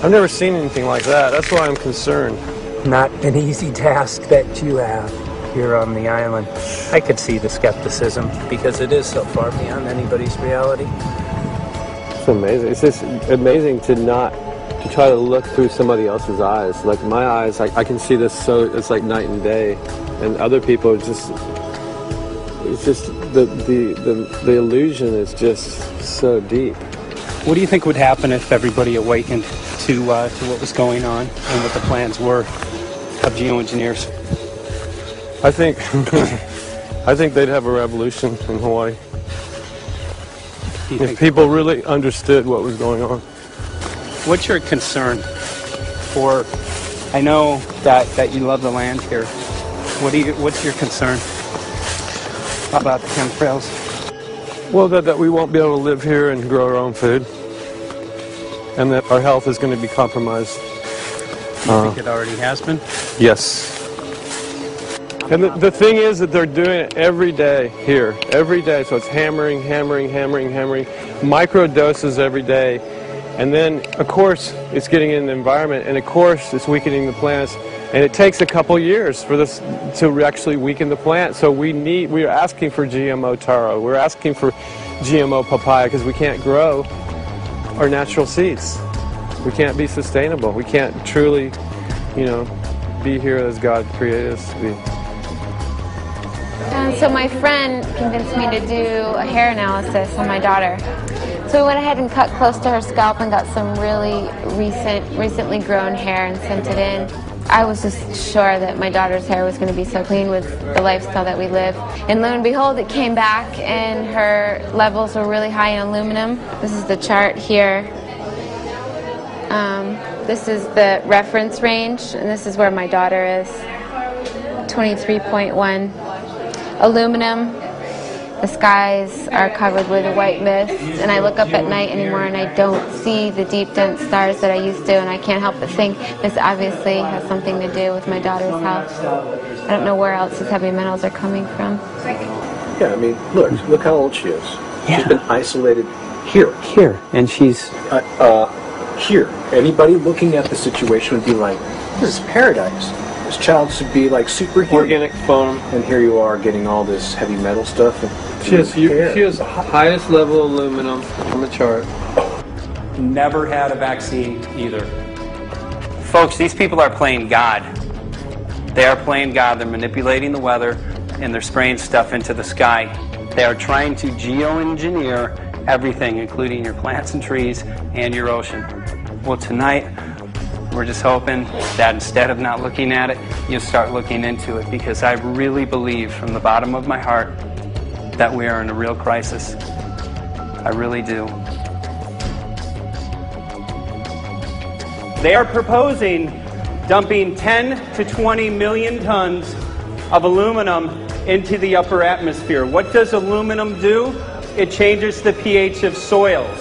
I've never seen anything like that. That's why I'm concerned. Not an easy task that you have here on the island. I could see the skepticism because it is so far beyond anybody's reality. It's amazing. It's just amazing to try to look through somebody else's eyes. Like my eyes, I can see this so it's like night and day, and other people it's just the illusion is just so deep. What do you think would happen if everybody awakened to what was going on and what the plans were of geoengineers? I think they'd have a revolution in Hawaii. If people really understood what was going on. What's your concern for, I know that you love the land here. What's your concern about the chemtrails? Well, that we won't be able to live here and grow our own food. And that our health is going to be compromised. You think it already has been? Yes. And the thing is that they're doing it every day here, every day. So it's hammering, micro doses every day. And then, of course, it's getting in the environment, and of course, it's weakening the plants. And it takes a couple years for this to actually weaken the plant. So we are asking for GMO taro. We're asking for GMO papaya because we can't grow our natural seeds. We can't be sustainable. We can't truly, you know, be here as God created us to be. So my friend convinced me to do a hair analysis on my daughter. So we went ahead and cut close to her scalp and got some really recently grown hair and sent it in. I was just sure that my daughter's hair was going to be so clean with the lifestyle that we live. And lo and behold, it came back and her levels were really high in aluminum. This is the chart here. This is the reference range, and this is where my daughter is. 23.1. Aluminum. The skies are covered with a white mist, and I look up at night anymore and I don't see the deep, dense stars that I used to, and I can't help but think this obviously has something to do with my daughter's health. I don't know where else these heavy metals are coming from. Yeah, I mean, look how old she is. Yeah. She's been isolated here. Here, and she's... here. Anybody looking at the situation would be like, this is paradise. This child should be like superhuman. Organic foam. And here you are getting all this heavy metal stuff. She has highest level aluminum on the chart. Never had a vaccine either. Folks, these people are playing God. They are playing God. They're manipulating the weather and they're spraying stuff into the sky. They are trying to geoengineer everything, including your plants and trees and your ocean. Well, tonight, we're just hoping that instead of not looking at it, you'll start looking into it, because I really believe from the bottom of my heart that we are in a real crisis. I really do. They are proposing dumping 10 to 20 million tons of aluminum into the upper atmosphere. What does aluminum do? It changes the pH of soils,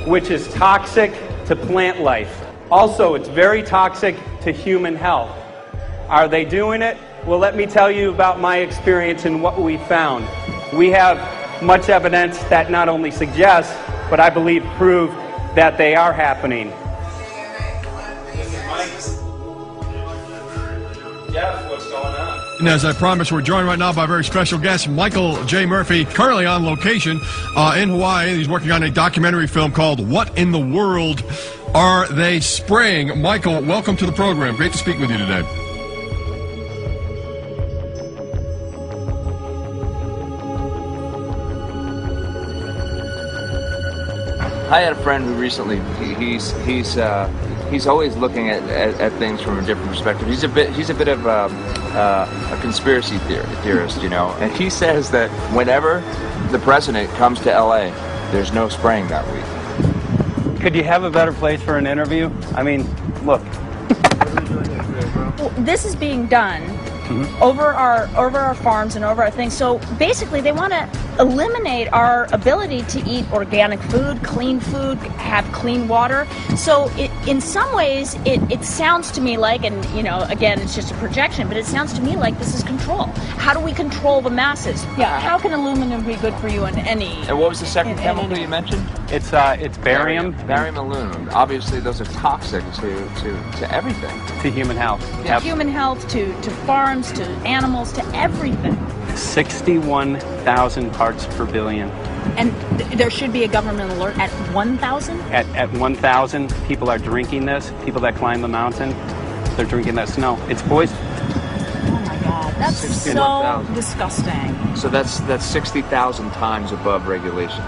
which is toxic to plant life. Also, it's very toxic to human health. Are they doing it? Well, let me tell you about my experience and what we found. We have much evidence that not only suggests, but I believe prove that they are happening. Jeff, what's going on? And as I promised, we're joined right now by a very special guest, Michael J. Murphy, currently on location in Hawaii. He's working on a documentary film called What in the World Are They Spraying? Michael, welcome to the program. Great to speak with you today. I had a friend who recently, he's always looking at things from a different perspective. He's a bit of a conspiracy theorist, you know. And he says that whenever the president comes to LA, there's no spraying that week. Could you have a better place for an interview? I mean, look. Well, this is being done over our farms and over our things. So basically, they want to eliminate our ability to eat organic food, have clean water. So in some ways, it sounds to me like, and you know, again, it's just a projection, but it sounds to me like this is control. How do we control the masses? Yeah. How can aluminum be good for you in any? And what was the second chemical you mentioned? It's barium. Barium aluminum. Obviously, those are toxic to everything. To human health. To human health, to farms, to animals, to everything. 61,000 parts per billion. And there should be a government alert at 1,000? At 1,000, people are drinking this. People that climb the mountain, they're drinking that snow. It's poison. Oh my God, that's so disgusting. So that's 60,000 times above regulation.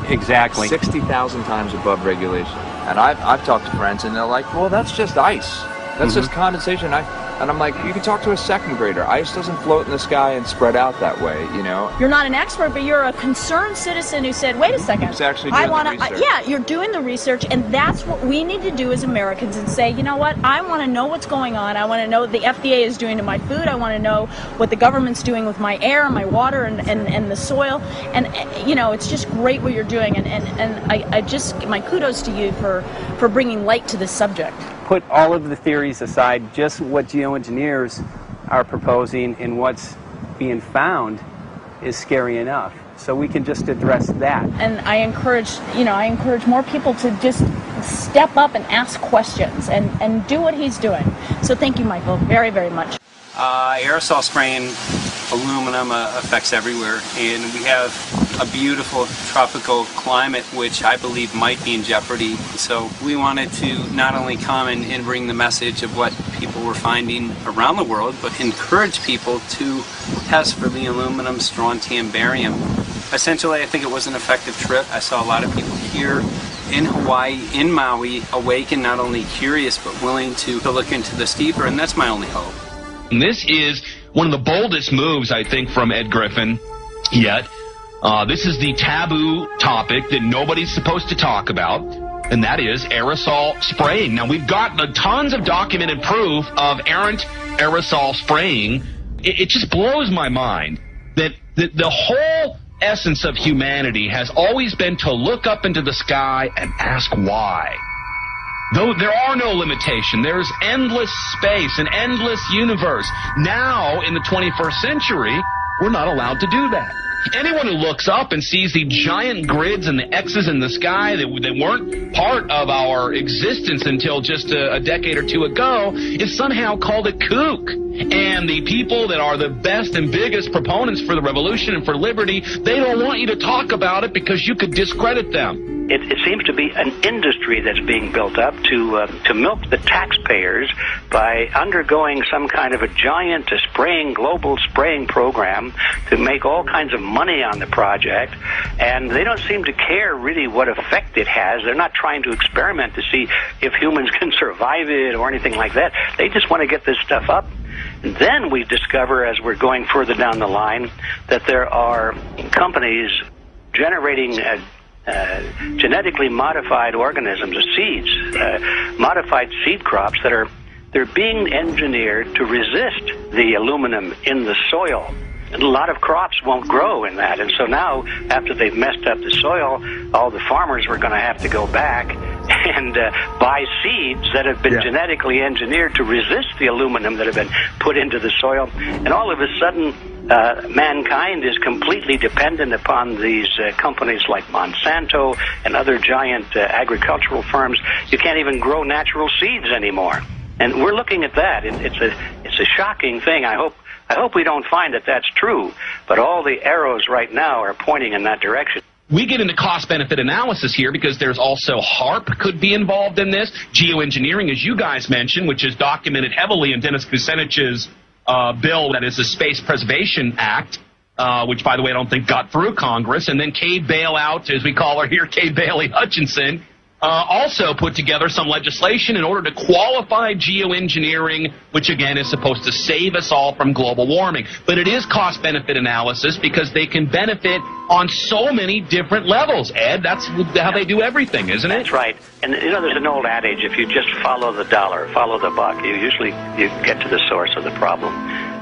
Exactly. 60,000 times above regulation. And I've talked to friends, and they're like, well, that's just ice. That's just condensation. And I'm like, you can talk to a second grader. Ice doesn't float in the sky and spread out that way, you know? You're not an expert, but you're a concerned citizen who said, wait a second. Who's actually doing the research. Yeah, you're doing the research, and that's what we need to do as Americans and say, you know what, I want to know what's going on. I want to know what the FDA is doing to my food. I want to know what the government's doing with my air, my water, and the soil. And, you know, it's just great what you're doing, and I just, my kudos to you for bringing light to this subject. Put all of the theories aside, just what geoengineers are proposing and what's being found is scary enough. So we can just address that. And I encourage more people to just step up and ask questions and do what he's doing. So thank you, Michael, very, very much. Aerosol spraying aluminum affects everywhere, and we have a beautiful tropical climate which I believe might be in jeopardy. So we wanted to not only come and bring the message of what people were finding around the world, but encourage people to test for the aluminum, strontium, barium. Essentially, I think it was an effective trip. I saw a lot of people here in Hawaii, in Maui, awake and not only curious but willing to look into this deeper, and that's my only hope. This is one of the boldest moves, I think, from Ed Griffin yet. This is the taboo topic that nobody's supposed to talk about, and that is aerosol spraying. Now, we've got tons of documented proof of errant aerosol spraying. It just blows my mind that the whole essence of humanity has always been to look up into the sky and ask why. Though there are no limitations, there's endless space, an endless universe. Now, in the 21st century, we're not allowed to do that. Anyone who looks up and sees the giant grids and the X's in the sky that weren't part of our existence until just a decade or two ago is somehow called a kook. And the people that are the best and biggest proponents for the revolution and for liberty, they don't want you to talk about it because you could discredit them. it seems to be an industry that's being built up to milk the taxpayers by undergoing some kind of a giant global spraying program to make all kinds of money on the project, and they don't seem to care really what effect it has. They're not trying to experiment to see if humans can survive it or anything like that. They just want to get this stuff up. And then we discover, as we're going further down the line, that there are companies generating genetically modified organisms, seeds, modified seed crops they're being engineered to resist the aluminum in the soil. And a lot of crops won't grow in that. And so now, after they've messed up the soil, all the farmers were going to have to go back and buy seeds that have been genetically engineered to resist the aluminum that have been put into the soil. And all of a sudden, mankind is completely dependent upon these companies like Monsanto and other giant agricultural firms. You can't even grow natural seeds anymore. And we're looking at that. It's a shocking thing. I hope we don't find that that's true, but all the arrows right now are pointing in that direction. We get into cost-benefit analysis here because there's also HARP could be involved in this, geoengineering, as you guys mentioned, which is documented heavily in Dennis Kucinich's bill, that is the Space Preservation Act, which, by the way, I don't think got through Congress, and then Kay Bailout, as we call her here, Kay Bailey Hutchinson, also put together some legislation in order to qualify geoengineering, which again is supposed to save us all from global warming. But it is cost-benefit analysis because they can benefit on so many different levels. Ed, that's how they do everything, isn't it? That's right. And you know, there's an old adage: if you just follow the dollar, follow the buck, you get to the source of the problem.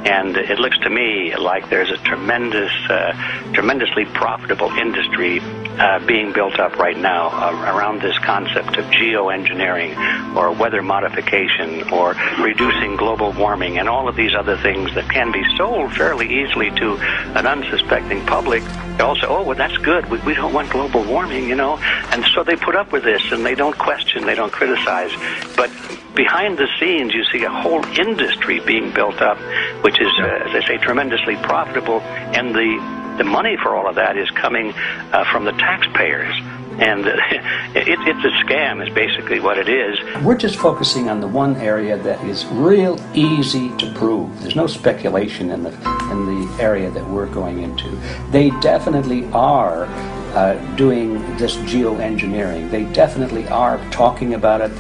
And it looks to me like there's a tremendously profitable industry being built up right now around this concept of geoengineering or weather modification or reducing global warming and all of these other things that can be sold fairly easily to an unsuspecting public. They all say, oh, well, that's good. We don't want global warming, you know. And so they put up with this, and they don't question, they don't criticize. But behind the scenes, you see a whole industry being built up, which is, as I say, tremendously profitable. And the money for all of that is coming from the taxpayers. And it's a scam is basically what it is. We're just focusing on the one area that is real easy to prove. There's no speculation in the area that we're going into. They definitely are doing this geoengineering. They definitely are talking about it.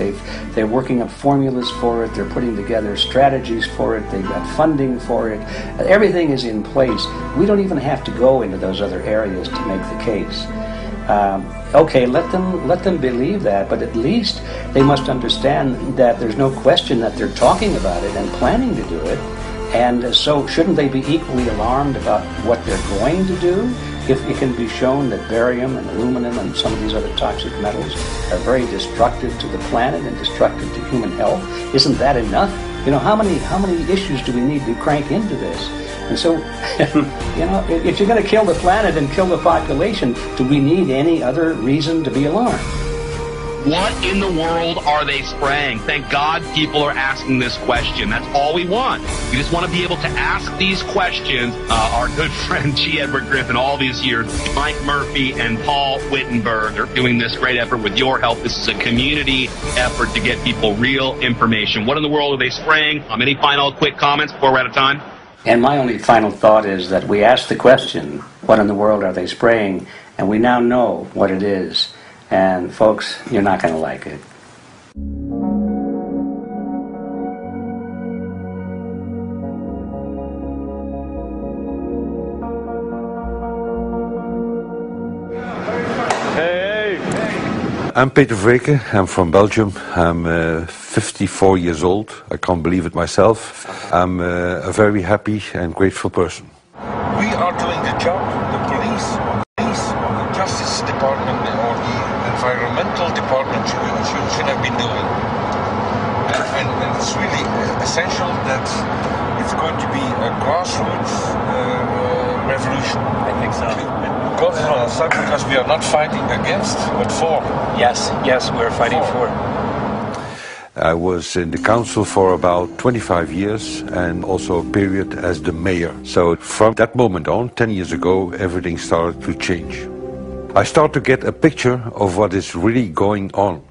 They're working up formulas for it. They're putting together strategies for it. They've got funding for it. Everything is in place. We don't even have to go into those other areas to make the case. Okay, let them believe that, but at least they must understand that there's no question that they're talking about it and planning to do it. And so shouldn't they be equally alarmed about what they're going to do if it can be shown that barium and aluminum and some of these other toxic metals are very destructive to the planet and destructive to human health? Isn't that enough? You know, how many issues do we need to crank into this? And so, you know, if you're going to kill the planet and kill the population, do we need any other reason to be alarmed? What in the world are they spraying? Thank God people are asking this question. That's all we want. We just want to be able to ask these questions. Our good friend G. Edward Griffin, all these years, Mike Murphy and Paul Wittenberg are doing this great effort with your help. This is a community effort to get people real information. What in the world are they spraying? Any final quick comments before we're out of time? And my only final thought is that we asked the question, what in the world are they spraying? And we now know what it is. And folks, you're not going to like it. I'm Peter Vreken. I'm from Belgium. I'm 54 years old. I can't believe it myself. I'm a very happy and grateful person. We are doing the job the police, the Justice Department, or the Environmental Department should have been doing. And it's really essential that it's going to be a grassroots revolution. I think so. God is on our side because we are not fighting against, but for. Yes, we're fighting for. I was in the council for about 25 years and also a period as the mayor. So from that moment on, 10 years ago, everything started to change. I start to get a picture of what is really going on.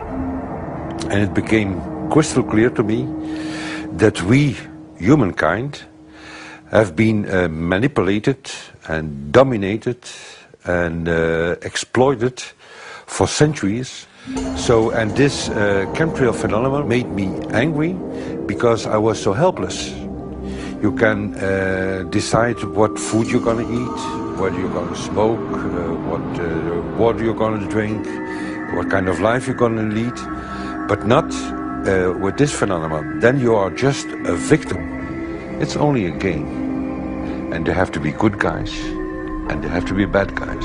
And it became crystal clear to me that we, humankind, have been manipulated and dominated and exploited for centuries. So, and this chemtrail phenomenon made me angry because I was so helpless. You can decide what food you're going to eat, what you're going to smoke, what water you're going to drink, what kind of life you're going to lead, but not with this phenomenon. Then you are just a victim. It's only a game. And there have to be good guys, and there have to be bad guys.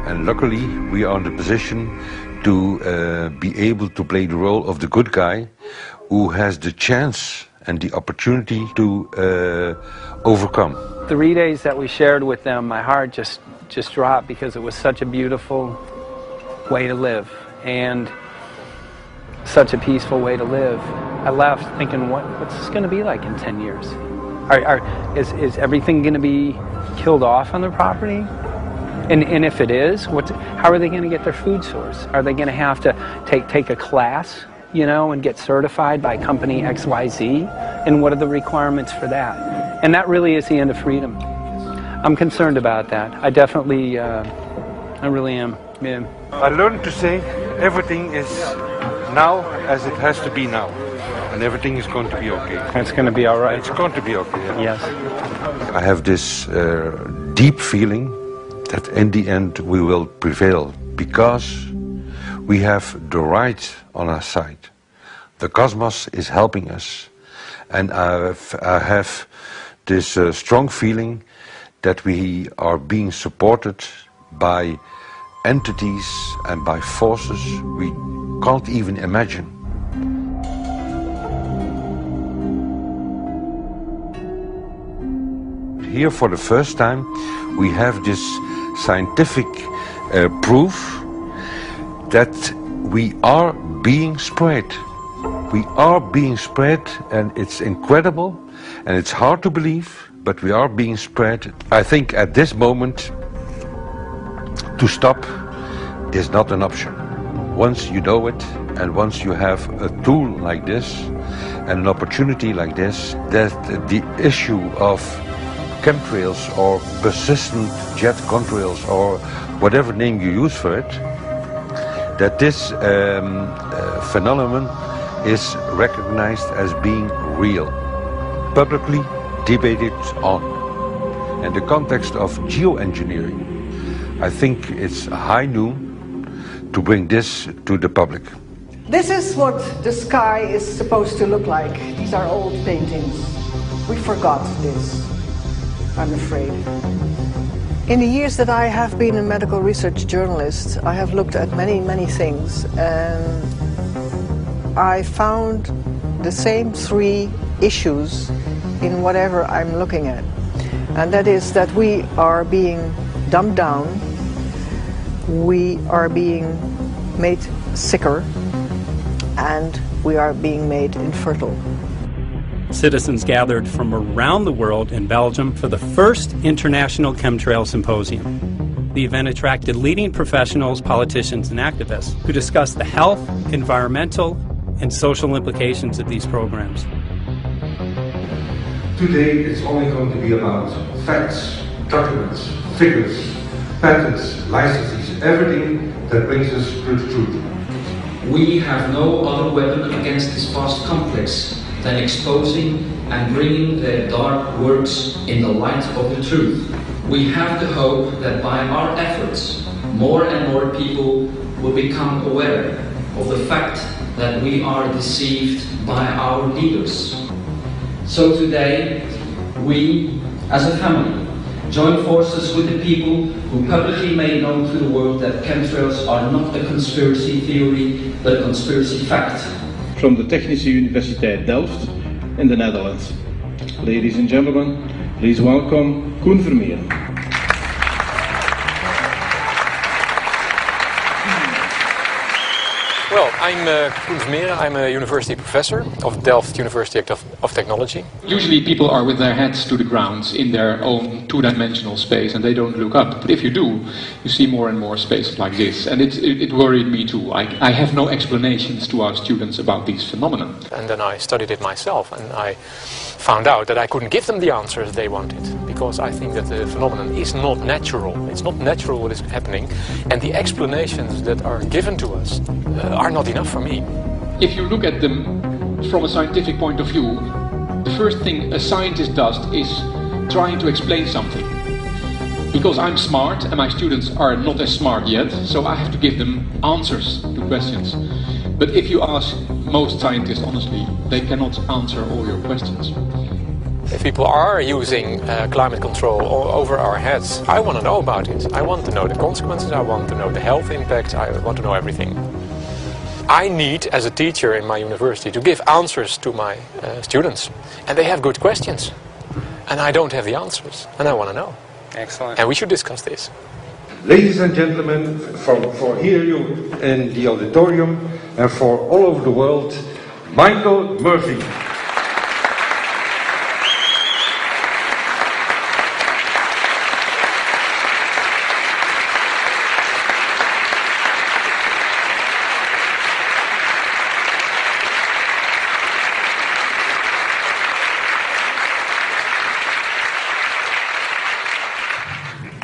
And luckily, we are in the position to be able to play the role of the good guy who has the chance and the opportunity to overcome. 3 days that we shared with them, my heart just dropped because it was such a beautiful way to live and such a peaceful way to live. I left thinking, what's this going to be like in 10 years? Is everything going to be killed off on the property? And if it is, how are they going to get their food source? Are they going to have to take a class, you know, and get certified by company XYZ? And what are the requirements for that? And that really is the end of freedom. I'm concerned about that. I definitely, I really am. Yeah. I learned to say everything is now as it has to be now. And everything is going to be okay. It's going to be all right. It's going to be okay. Yeah. Yes. I have this deep feeling that in the end we will prevail because we have the right on our side. The cosmos is helping us. And I have this strong feeling that we are being supported by entities and by forces we can't even imagine. Here for the first time we have this scientific proof that we are being spread. We are being spread, and it's incredible and it's hard to believe, but we are being spread. I think at this moment to stop is not an option. Once you know it and once you have a tool like this and an opportunity like this, that the issue of chemtrails or persistent jet contrails or whatever name you use for it, that this phenomenon is recognized as being real, publicly debated on. In the context of geoengineering, I think it's high noon to bring this to the public. This is what the sky is supposed to look like. These are old paintings. We forgot this, I'm afraid. In the years that I have been a medical research journalist, I have looked at many, many things, and I found the same three issues in whatever I'm looking at. And that is that we are being dumbed down, we are being made sicker, and we are being made infertile. Citizens gathered from around the world in Belgium for the first International Chemtrail Symposium. The event attracted leading professionals, politicians, and activists who discussed the health, environmental, and social implications of these programs. Today it's only going to be about facts, documents, figures, patents, licenses, everything that brings us to the truth. We have no other weapon against this vast complex than exposing and bringing their dark works in the light of the truth. We have the hope that by our efforts, more and more people will become aware of the fact that we are deceived by our leaders. So today, we, as a family, join forces with the people who publicly made known to the world that chemtrails are not a conspiracy theory, but a conspiracy fact. From the Technische Universiteit Delft in the Netherlands. Ladies and gentlemen, please welcome Koen Vermeer. Well, I'm Koen Vermeeren. I'm a university professor of Delft University of Technology. Usually people are with their heads to the ground in their own two-dimensional space and they don't look up. But if you do, you see more and more spaces like this. And it worried me too. I have no explanations to our students about these phenomena. And then I studied it myself and I found out that I couldn't give them the answers they wanted, because I think that the phenomenon is not natural. It's not natural what is happening, and the explanations that are given to us are not enough for me. If you look at them from a scientific point of view, the first thing a scientist does is trying to explain something. Because I'm smart and my students are not as smart yet, so I have to give them answers to questions. But if you ask most scientists honestly, they cannot answer all your questions. If people are using climate control over our heads, I want to know about it. I want to know the consequences, I want to know the health impact, I want to know everything. I need, as a teacher in my university, to give answers to my students. And they have good questions. And I don't have the answers. And I want to know. Excellent. And we should discuss this. Ladies and gentlemen, for here you in the auditorium and for all over the world, Michael Murphy.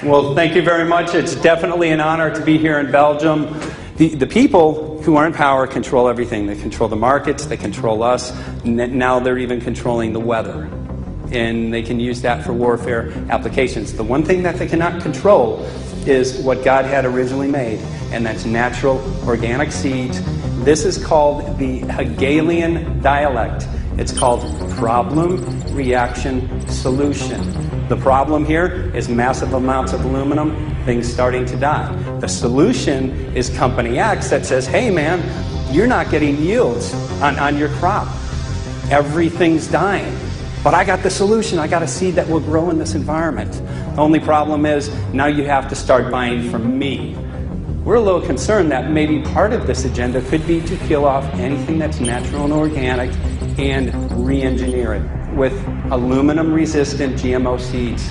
Well, thank you very much. It's definitely an honor to be here in Belgium. The people who are in power control everything. They control the markets, they control us, now they're even controlling the weather. And they can use that for warfare applications. The one thing that they cannot control is what God had originally made, and that's natural organic seeds. This is called the Hegelian dialect. It's called problem, reaction, solution. The problem here is massive amounts of aluminum, things starting to die. The solution is company X that says, hey man, you're not getting yields on your crop. Everything's dying. But I got the solution. I got a seed that will grow in this environment. The only problem is now you have to start buying from me. We're a little concerned that maybe part of this agenda could be to kill off anything that's natural and organic and re-engineer it with aluminum-resistant GMO seeds.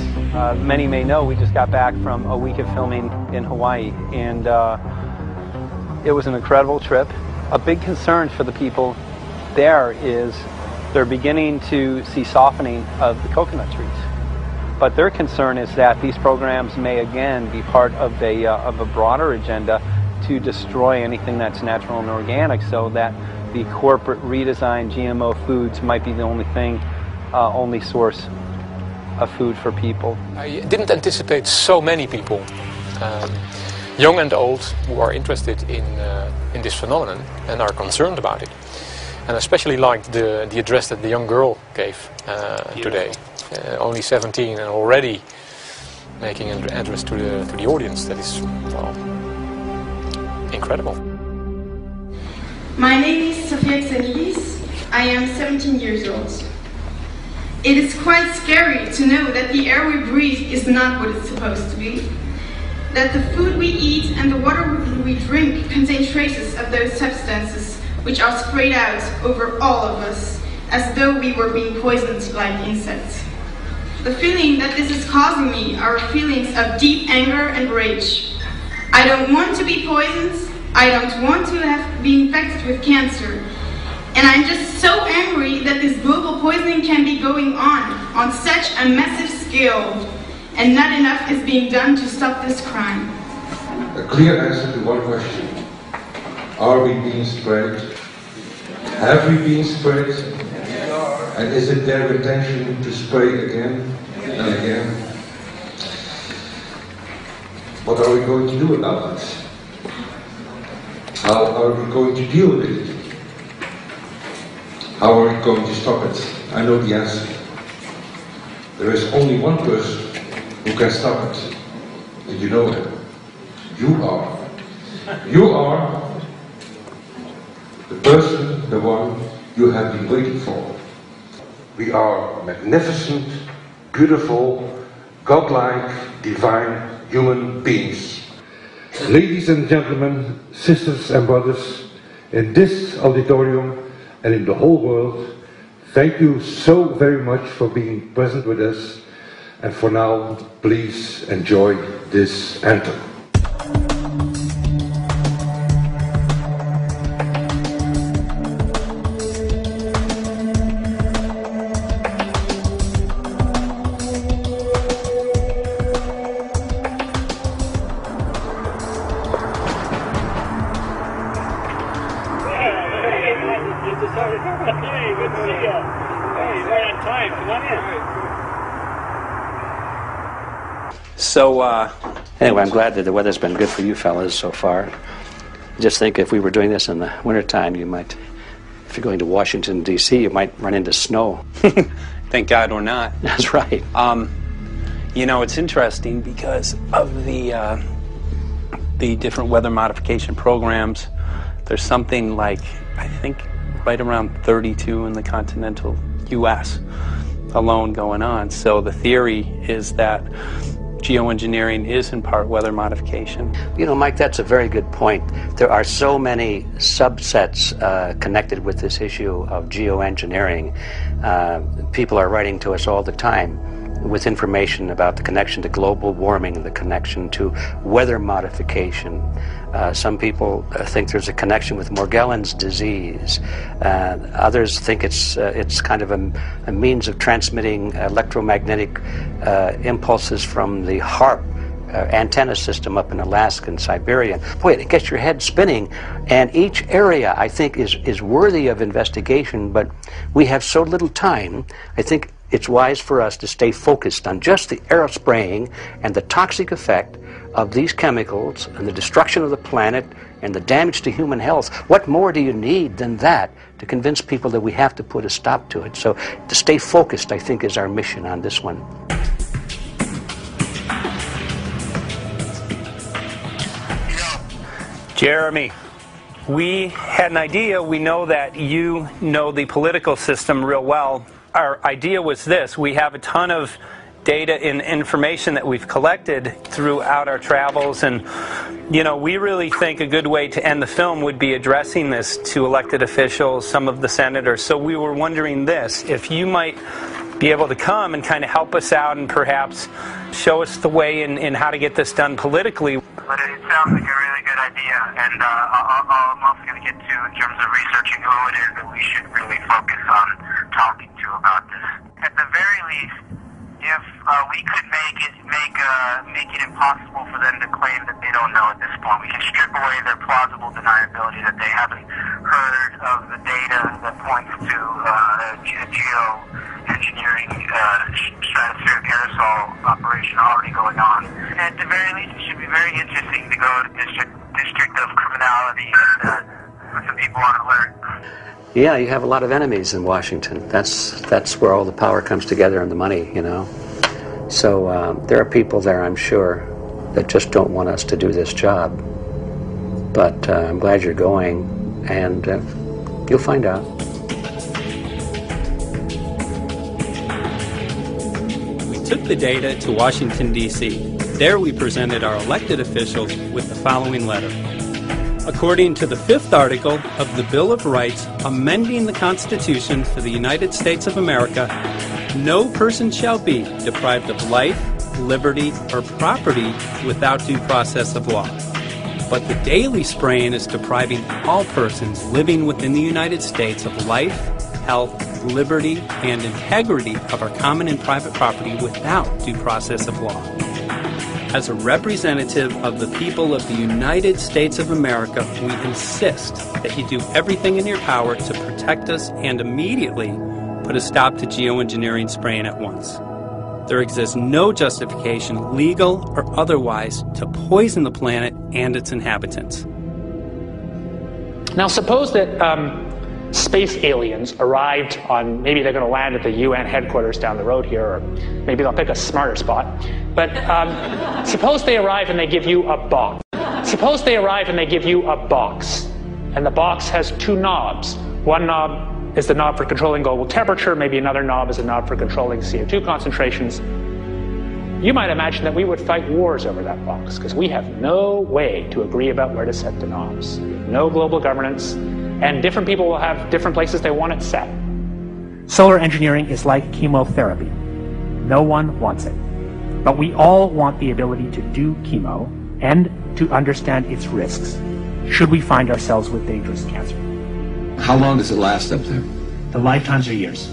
Many may know we just got back from a week of filming in Hawaii, and it was an incredible trip. A big concern for the people there is they're beginning to see softening of the coconut trees. But their concern is that these programs may again be part of a broader agenda to destroy anything that's natural and organic, so that the corporate redesigned GMO foods might be the only source of food for people. I didn't anticipate so many people, young and old, who are interested in this phenomenon and are concerned about it. And I especially liked the address that the young girl gave today. Only 17 and already making an address to the audience. That is, well, incredible. My name is Sofia Xenidis. I am 17 years old. It is quite scary to know that the air we breathe is not what it's supposed to be. That the food we eat and the water we drink contain traces of those substances which are sprayed out over all of us, as though we were being poisoned like insects. The feeling that this is causing me are feelings of deep anger and rage. I don't want to be poisoned, I don't want to be infected with cancer, and I'm just so angry that this global poisoning can be going on such a massive scale, and not enough is being done to stop this crime. A clear answer to one question. Are we being sprayed? Have we been sprayed? And is it their intention to spray again and again? What are we going to do about it? How are we going to deal with it? How are we going to stop it? I know the answer. There is only one person who can stop it. And you know him. You are. You are the person, the one you have been waiting for. We are magnificent, beautiful, godlike, divine human beings. Ladies and gentlemen, sisters and brothers, in this auditorium and in the whole world, thank you so very much for being present with us. And for now, please enjoy this anthem. So, anyway, I'm glad that the weather's been good for you fellas so far. Just think if we were doing this in the wintertime, you might, if you're going to Washington, D.C., you might run into snow. Thank God we're not. That's right. You know, it's interesting because of the different weather modification programs. There's something like, I think, right around 32 in the continental U.S. alone going on. So the theory is that geoengineering is in part weather modification. You know, Mike, that's a very good point. There are so many subsets connected with this issue of geoengineering. People are writing to us all the time with information about the connection to global warming, the connection to weather modification. Some people think there's a connection with Morgellons disease. Others think it's kind of a means of transmitting electromagnetic impulses from the HAARP antenna system up in Alaska and Siberia. Boy, it gets your head spinning. And each area, I think, is worthy of investigation, but we have so little time. I think it's wise for us to stay focused on just the aerospraying and the toxic effect of these chemicals and the destruction of the planet and the damage to human health. What more do you need than that to convince people that we have to put a stop to it? So to stay focused, I think, is our mission on this one. Jeremy, we had an idea. We know that you know the political system real well. Our idea was this: we have a ton of data and information that we've collected throughout our travels, and you know, we really think a good way to end the film would be addressing this to elected officials, some of the senators. So we were wondering this, if you might be able to come and kind of help us out and perhaps show us the way in how to get this done politically. But it sounds like a really good idea, and I'm also going to get to, in terms of researching who it is that we should really focus on talking to about this. At the very least, if we could make it impossible for them to claim that they don't know at this point, we can strip away their plausible deniability that they haven't heard of the data that points to geoengineering stratospheric aerosol operation already going on. At the very least, it should be very interesting to go to District of Criminality and put some people on alert. Yeah, you have a lot of enemies in Washington. That's where all the power comes together and the money, you know. So there are people there, I'm sure, that just don't want us to do this job. But I'm glad you're going, and you'll find out. We took the data to Washington, D.C. There we presented our elected officials with the following letter. According to the 5th article of the Bill of Rights amending the Constitution for the United States of America, no person shall be deprived of life, liberty, or property without due process of law. But the daily spraying is depriving all persons living within the United States of life, health, liberty, and integrity of our common and private property without due process of law. As a representative of the people of the United States of America, we insist that you do everything in your power to protect us and immediately put a stop to geoengineering spraying at once. There exists no justification, legal or otherwise, to poison the planet and its inhabitants. Now suppose that space aliens arrived on, maybe they're going to land at the UN headquarters down the road here, or maybe they'll pick a smarter spot. But suppose they arrive and they give you a box. Suppose they arrive and they give you a box, and the box has 2 knobs. One knob is the knob for controlling global temperature, maybe another knob is a knob for controlling CO2 concentrations. you might imagine that we would fight wars over that box because we have no way to agree about where to set the knobs. No global governance, and different people will have different places they want it set. Solar engineering is like chemotherapy. No one wants it. But we all want the ability to do chemo and to understand its risks should we find ourselves with dangerous cancer. How long does it last up there? The lifetimes are years.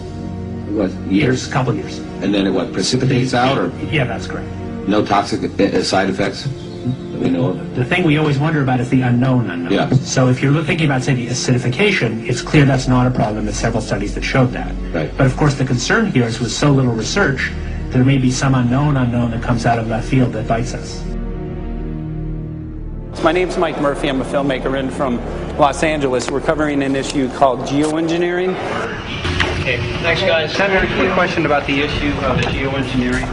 What, years? A couple years. And then it what, precipitates out, or Yeah, that's correct. no toxic side effects that we know of? The thing we always wonder about is the unknown unknown. Yeah. So if you're thinking about, say, the acidification, it's clear that's not a problem. There's several studies that showed that. Right. But of course the concern here is with so little research, there may be some unknown that comes out of left field that bites us. My name's Mike Murphy. I'm a filmmaker in from Los Angeles. We're covering an issue called geoengineering. Okay, thanks guys. Senator, quick question about the issue of geoengineering.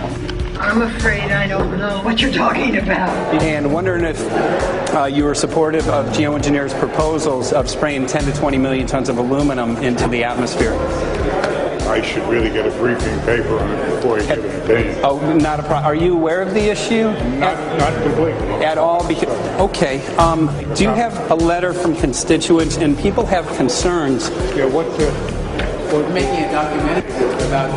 I'm afraid I don't know what you're talking about. And wondering if you were supportive of geoengineers' proposals of spraying 10 to 20 million tons of aluminum into the atmosphere. I should really get a briefing paper on it before you give an opinion. Oh, not a problem. Are you aware of the issue? Not completely. At all? Okay. Do you have a letter from constituents, and people have concerns? Yeah, We're making a documentary about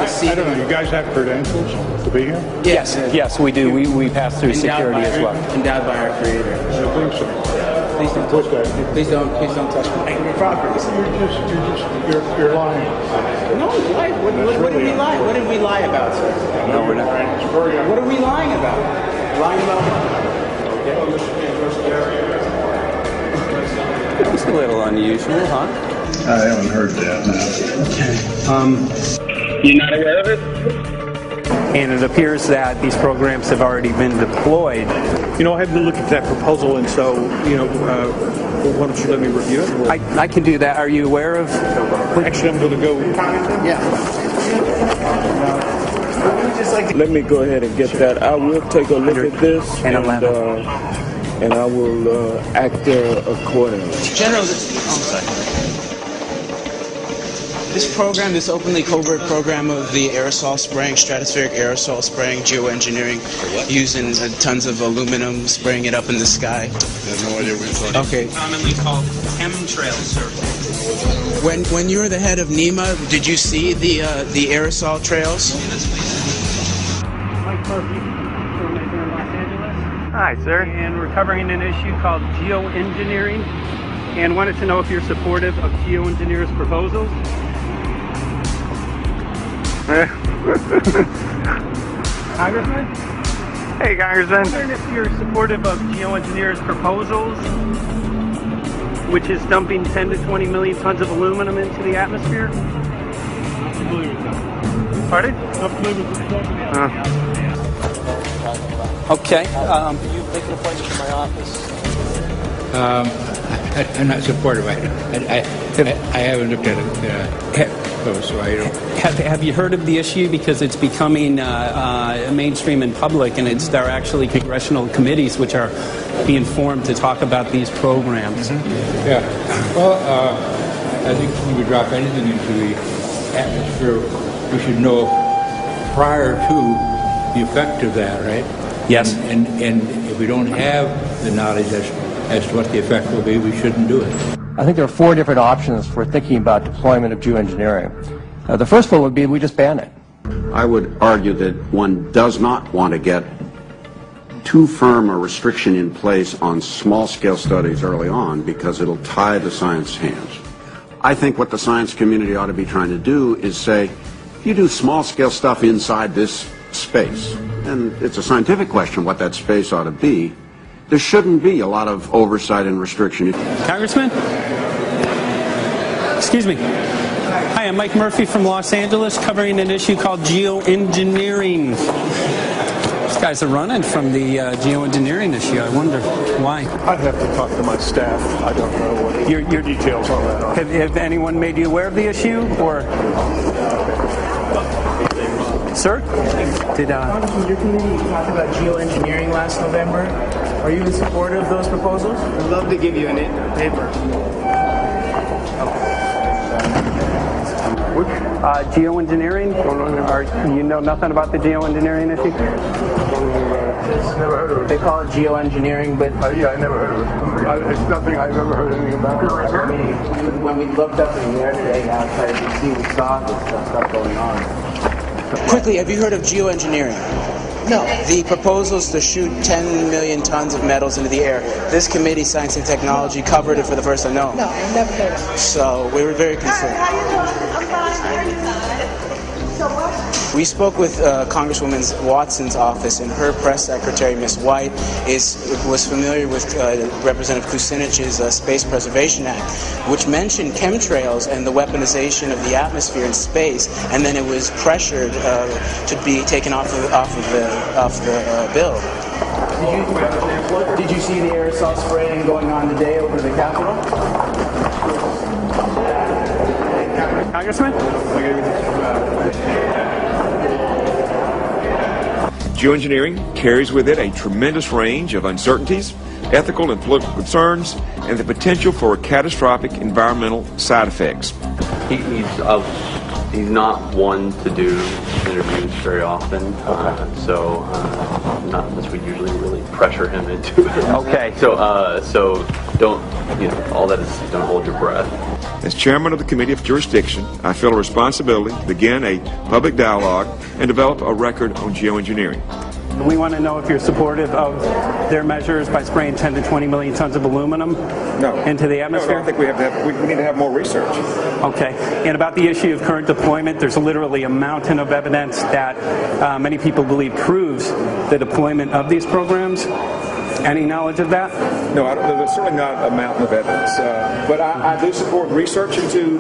the sea. I don't know. You guys have credentials to be here? Yes, we do. We pass through security as well. Endowed by our creator. I think so. Please don't touch me. Please don't touch my property. You're lying. No, why? What did we lie? What did we lie about, sir? No, we're not. What are we lying about? Lying about what? It's a little unusual, huh? I haven't heard that. Okay. You're not aware of it? And it appears that these programs have already been deployed. You know, I haven't looked at that proposal, and so, why don't you let me review it? I can do that. Are you aware of? Actually, I'm going to go. Yeah. Let me go ahead and get that. I will take a look at this, and I will act accordingly. General, this program, this openly covert program of the aerosol spraying, stratospheric aerosol spraying, geoengineering, using tons of aluminum, spraying it up in the sky. I have no idea what you're talking about. Okay. Commonly called chemtrails, sir. When you were the head of NEMA, did you see the aerosol trails? Mike Murphy, filmmaker in Los Angeles. Hi, sir. And we're covering an issue called geoengineering, and wanted to know if you're supportive of geoengineers' proposals. Congressman? Hey, Congressman. I'm wondering if you're supportive of geoengineers' proposals, which is dumping 10 to 20 million tons of aluminum into the atmosphere. Pardon? Okay. You make an appointment to my office. I'm not supportive. I haven't looked at it close, so I don't. Have you heard of the issue? Because it's becoming mainstream in public, and there are actually congressional committees which are being formed to talk about these programs. Mm-hmm. Yeah. Well, I think when we drop anything into the atmosphere, we should know prior to the effect of that, right? Yes. And if we don't have the knowledge as to what the effect will be, we shouldn't do it. I think there are 4 different options for thinking about deployment of geoengineering. The first one would be we just ban it. I would argue that one does not want to get too firm a restriction in place on small-scale studies early on because it'll tie the science hands. I think what the science community ought to be trying to do is say, if you do small-scale stuff inside this space, and it's a scientific question what that space ought to be, there shouldn't be a lot of oversight and restriction. Congressman? Excuse me. Hi, I'm Mike Murphy from Los Angeles, covering an issue called geoengineering. These guys are running from the geoengineering issue. I wonder why. I'd have to talk to my staff. I don't know what your details on that are. Have anyone made you aware of the issue, or? Sir? Congressman, your committee talked about geoengineering last November. Are you in support of those proposals? I'd love to give you a paper. Which? Geoengineering? Or you know nothing about the geoengineering issue? Never heard of it. They call it geoengineering, but... yeah, I never heard of it. It's nothing I've ever heard anything about. When we looked up in the air today outside D.C., we saw this stuff going on. Quickly, have you heard of geoengineering? No. The proposals to shoot 10 million tons of metals into the air. This committee, Science and Technology, covered it for the first time. No. No, I've never heard of it. So we were very concerned. Hi, how you doing? I'm fine. How are you? So what? We spoke with Congresswoman Watson's office, and her press secretary, Ms. White, was familiar with Representative Kucinich's Space Preservation Act, which mentioned chemtrails and the weaponization of the atmosphere in space, and then it was pressured to be taken off the bill. Did you see the aerosol spraying going on today over the Capitol? Congressman? Geoengineering carries with it a tremendous range of uncertainties, ethical and political concerns, and the potential for catastrophic environmental side effects. He's not one to do interviews very often, so not unless we usually really pressure him into it. Okay. So don't, all that is, don't hold your breath. As chairman of the Committee of Jurisdiction, I feel a responsibility to begin a public dialogue and develop a record on geoengineering. We want to know if you're supportive of their measures by spraying 10 to 20 million tons of aluminum into the atmosphere? No, I think we need to have more research. Okay. And about the issue of current deployment, there's literally a mountain of evidence that many people believe proves the deployment of these programs. Any knowledge of that? No, there's certainly not a mountain of evidence. But I do support research into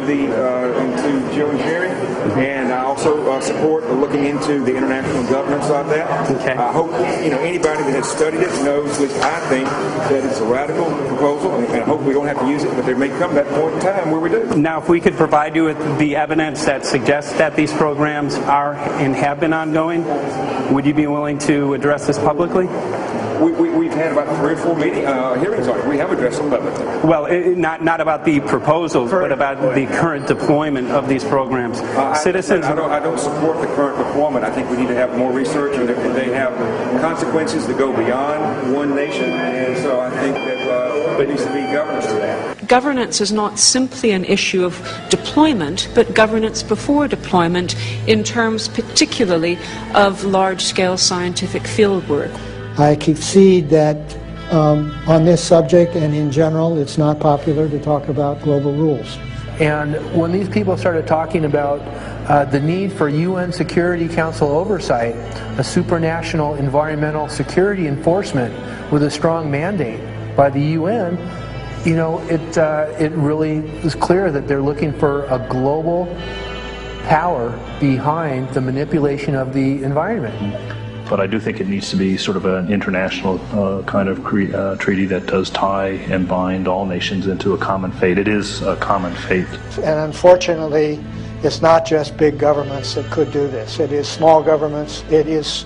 geoengineering, and I also support looking into the international governance of that. Okay. I hope anybody that has studied it knows, at least I think, that it's a radical proposal, and I hope we don't have to use it, but there may come that point in time where we do. Now, if we could provide you with the evidence that suggests that these programs are and have been ongoing, would you be willing to address this publicly? We've had about 3 or 4 hearings on it. We have addressed them publicly. Well, not about the proposals, but about the current deployment of these programs. Citizens. I don't support the current deployment. I think we need to have more research, and they have consequences that go beyond one nation, and so I think that there needs to be governance to that. Governance is not simply an issue of deployment, but governance before deployment in terms particularly of large-scale scientific fieldwork. I concede that on this subject and in general, it's not popular to talk about global rules. And when these people started talking about the need for UN Security Council oversight, a supranational environmental security enforcement with a strong mandate by the UN, it really is clear that they're looking for a global power behind the manipulation of the environment. But I do think it needs to be sort of an international kind of treaty that does tie and bind all nations into a common fate. It is a common fate. And unfortunately, it's not just big governments that could do this. It is small governments. It is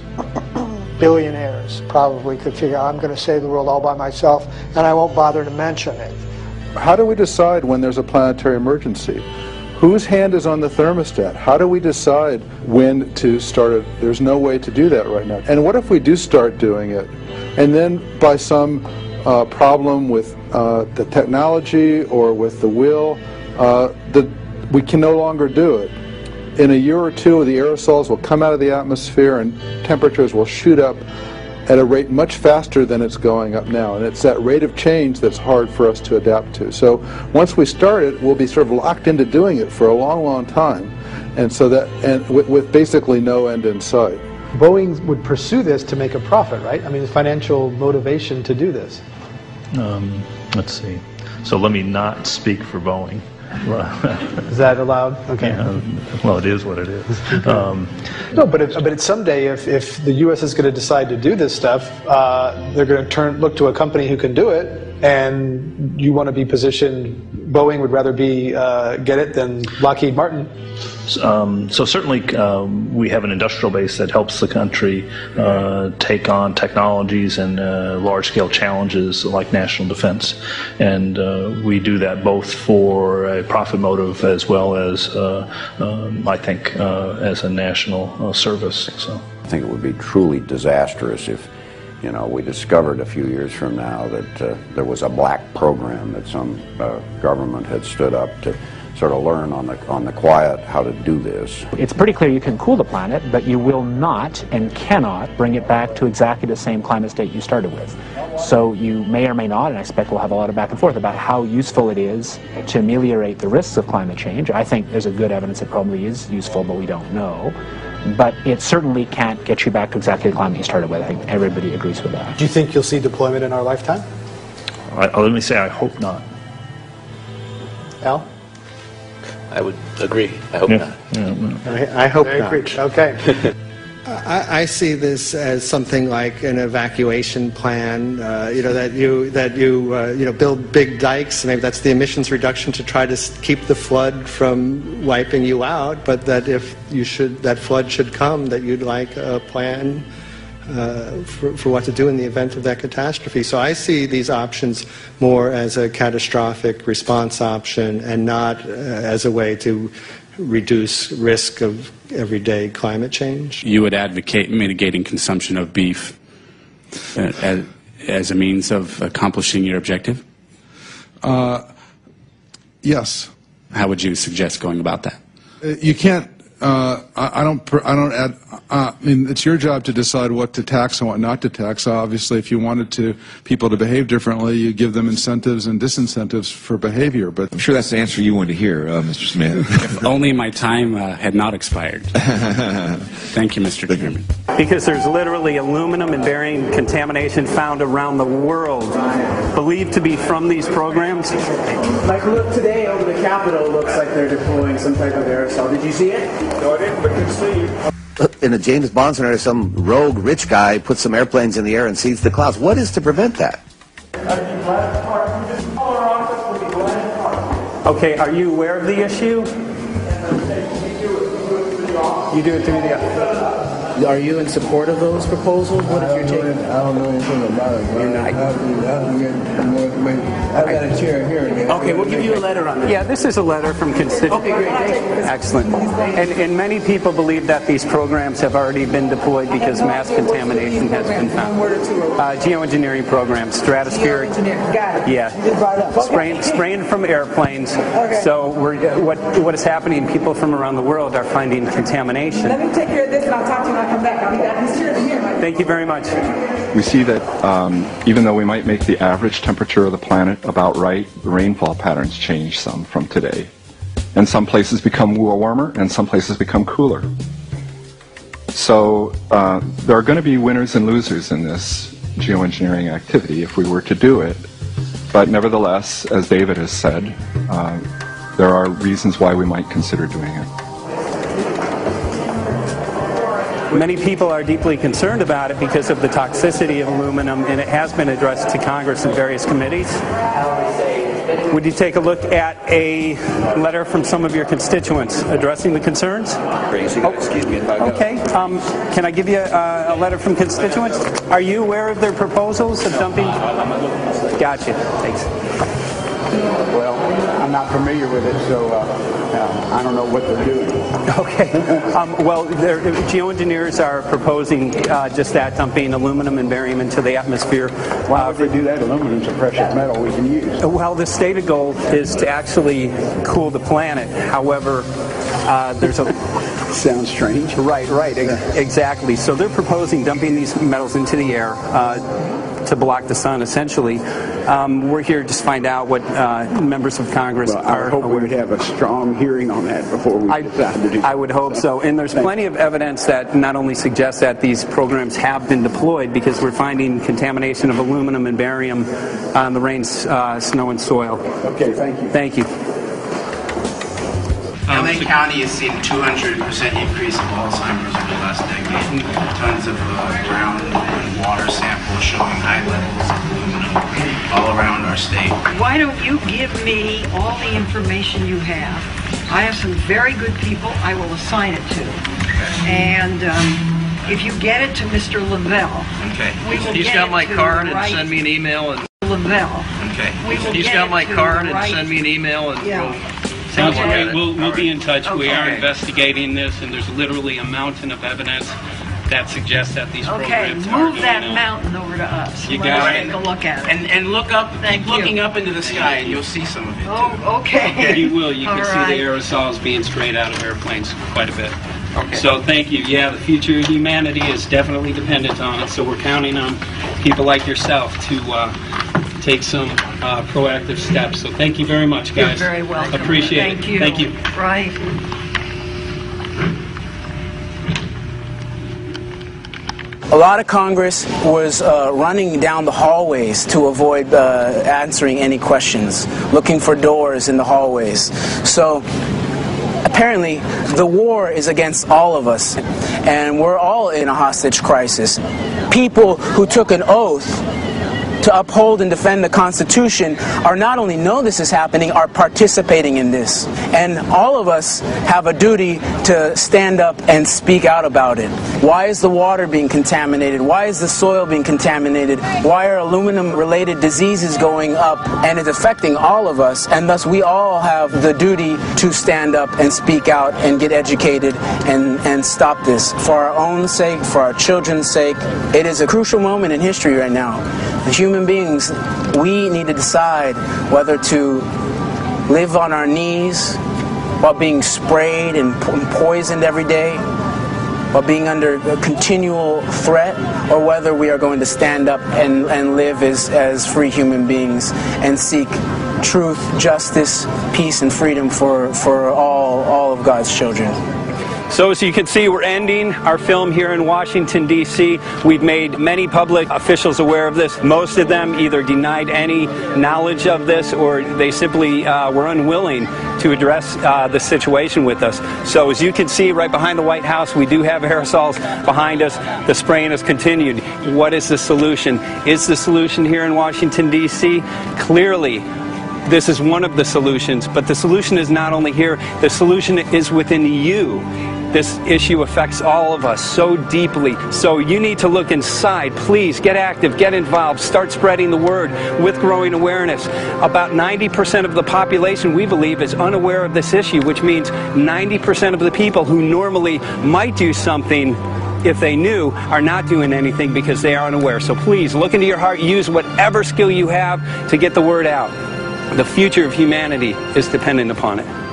billionaires probably could figure out, I'm going to save the world all by myself, and I won't bother to mention it. How do we decide when there's a planetary emergency? Whose hand is on the thermostat? How do we decide when to start it? There's no way to do that right now. And what if we do start doing it, and then by some problem with the technology or with the will, we can no longer do it? In a year or two, the aerosols will come out of the atmosphere and temperatures will shoot up at a rate much faster than it's going up now. And it's that rate of change that's hard for us to adapt to. So once we start it, we'll be sort of locked into doing it for a long, long time. And so with basically no end in sight. Boeing would pursue this to make a profit, right? I mean, the financial motivation to do this. Let's see. So let me not speak for Boeing. Is that allowed? Okay. Yeah, well, it is what it is. No, but someday, if the U.S. is going to decide to do this stuff, they're going to look to a company who can do it, and you want to be positioned, Boeing would rather be get it than Lockheed Martin. So certainly we have an industrial base that helps the country take on technologies and large-scale challenges like national defense. And we do that both for a profit motive as well as, I think, as a national service. So I think it would be truly disastrous if, you know, we discovered a few years from now that there was a black program that some government had stood up to sort of learn on the quiet how to do this. It's pretty clear you can cool the planet, but you will not and cannot bring it back to exactly the same climate state you started with. So you may or may not, and I expect we'll have a lot of back and forth about how useful it is to ameliorate the risks of climate change. I think there's a good evidence it probably is useful, but we don't know. But it certainly can't get you back to exactly the climate you started with. I think everybody agrees with that. Do you think you'll see deployment in our lifetime? Let me say I hope not. Al? I would agree. I hope not. I hope not. Okay. I see this as something like an evacuation plan. That you build big dikes. Maybe that's the emissions reduction to try to keep the flood from wiping you out. But that if that flood should come, that you'd like a plan for what to do in the event of that catastrophe. So I see these options more as a catastrophic response option and not as a way to reduce risk of everyday climate change. You would advocate mitigating consumption of beef as a means of accomplishing your objective? Yes. How would you suggest going about that? You can't. I mean, it's your job to decide what to tax and what not to tax. Obviously, if you wanted people to behave differently, you give them incentives and disincentives for behavior. But I'm sure that's the answer you want to hear, Mr. Smith. If only my time had not expired. Thank you, Mr. Chairman. Because there's literally aluminum and barium contamination found around the world, believed to be from these programs. Like, look today over the Capitol, looks like they're deploying some type of aerosol. Did you see it? No, I didn't, but can see you. In a James Bond scenario, some rogue rich guy puts some airplanes in the air and seeds the clouds. What is to prevent that? Okay, are you aware of the issue? You do it through the... Are you in support of those proposals? What is your take? I don't know anything about it. I have to get more information. I've got a chair here. Okay, we'll give you a letter on that. Yeah, this is a letter from constituents. Okay, great. Excellent. And many people believe that these programs have already been deployed because mass contamination has been found. Geoengineering programs, stratospheric. Got it. Yeah. You just brought it up. Okay. Spraying from airplanes. Okay. So what is happening? People from around the world are finding contamination. Let me take care of this and I'll talk to you when I come back. I'll be back. He's here. Thank you very much. We see that even though we might make the average temperature of the planet about right, the rainfall patterns change some from today. And some places become warmer and some places become cooler. So there are going to be winners and losers in this geoengineering activity if we were to do it. But nevertheless, as David has said, there are reasons why we might consider doing it. Many people are deeply concerned about it because of the toxicity of aluminum, and it has been addressed to Congress in various committees. Would you take a look at a letter from some of your constituents addressing the concerns? Excuse me if I go. Okay. Can I give you a letter from constituents? Are you aware of their proposals of dumping? Gotcha. Thanks. Well, I'm not familiar with it, so I don't know what they're doing. Okay. Well, geoengineers are proposing just that, dumping aluminum and barium into the atmosphere. Why would they do that? Aluminum's a precious metal we can use. Well, the stated goal is to actually cool the planet. However, there's a... Sounds strange. Right, exactly. So they're proposing dumping these metals into the air to block the sun, essentially. We're here to just find out what members of Congress are... I hope we would have a strong hearing on that before we decide to do that. I would hope so. And there's plenty of evidence that not only suggests that these programs have been deployed, because we're finding contamination of aluminum and barium on the rain, snow, and soil. Okay, thank you. Thank you. LA County has seen a 200% increase of Alzheimer's over the last decade. Tons of ground and water samples showing high levels of aluminum all around our why don't you give me all the information you have? I have some very good people I will assign it to. And if you get it to Mr. Lavelle, He's got my card and send me an email. And Lavelle. He's got my card and send me an email and we'll Sounds look at great. it. We'll be in touch. We are Okay. investigating this, and there's literally a mountain of evidence that suggests that these Okay, programs are move going that on. mountain over to us. You Let got us it. take a look at it. And look up, Thank you. looking up into the sky, and you'll see some of it. Oh, okay. You will. You can All see right. the aerosols being sprayed out of airplanes quite a bit. So thank you. Yeah, the future of humanity is definitely dependent on it. So we're counting on people like yourself to take some proactive steps. So thank you very much, guys. You're very welcome. Appreciate Thank it. you. Thank you. Right. A lot of Congress was running down the hallways to avoid answering any questions, looking for doors in the hallways. So apparently the war is against all of us, and we're all in a hostage crisis. People who took an oath to uphold and defend the Constitution are not only know this is happening, are participating in this. And all of us have a duty to stand up and speak out about it. Why is the water being contaminated? Why is the soil being contaminated? Why are aluminum-related diseases going up? And it's affecting all of us, and thus we all have the duty to stand up and speak out and get educated and stop this. For our own sake, for our children's sake, it is a crucial moment in history right now. As human beings, we need to decide whether to live on our knees while being sprayed and poisoned every day, while being under a continual threat, or whether we are going to stand up and live as free human beings and seek truth, justice, peace, and freedom for all of God's children. So as you can see, we're ending our film here in Washington, D.C. We've made many public officials aware of this. Most of them either denied any knowledge of this, or they simply were unwilling to address the situation with us. So as you can see right behind the White House, we do have aerosols behind us. The spraying has continued. What is the solution? Is the solution here in Washington, D.C.? Clearly, this is one of the solutions, but the solution is not only here, the solution is within you. This issue affects all of us so deeply. So you need to look inside. Please get active, get involved, start spreading the word with growing awareness. About 90% of the population, we believe, is unaware of this issue, which means 90% of the people who normally might do something if they knew are not doing anything because they are unaware. So please look into your heart, use whatever skill you have to get the word out. The future of humanity is dependent upon it.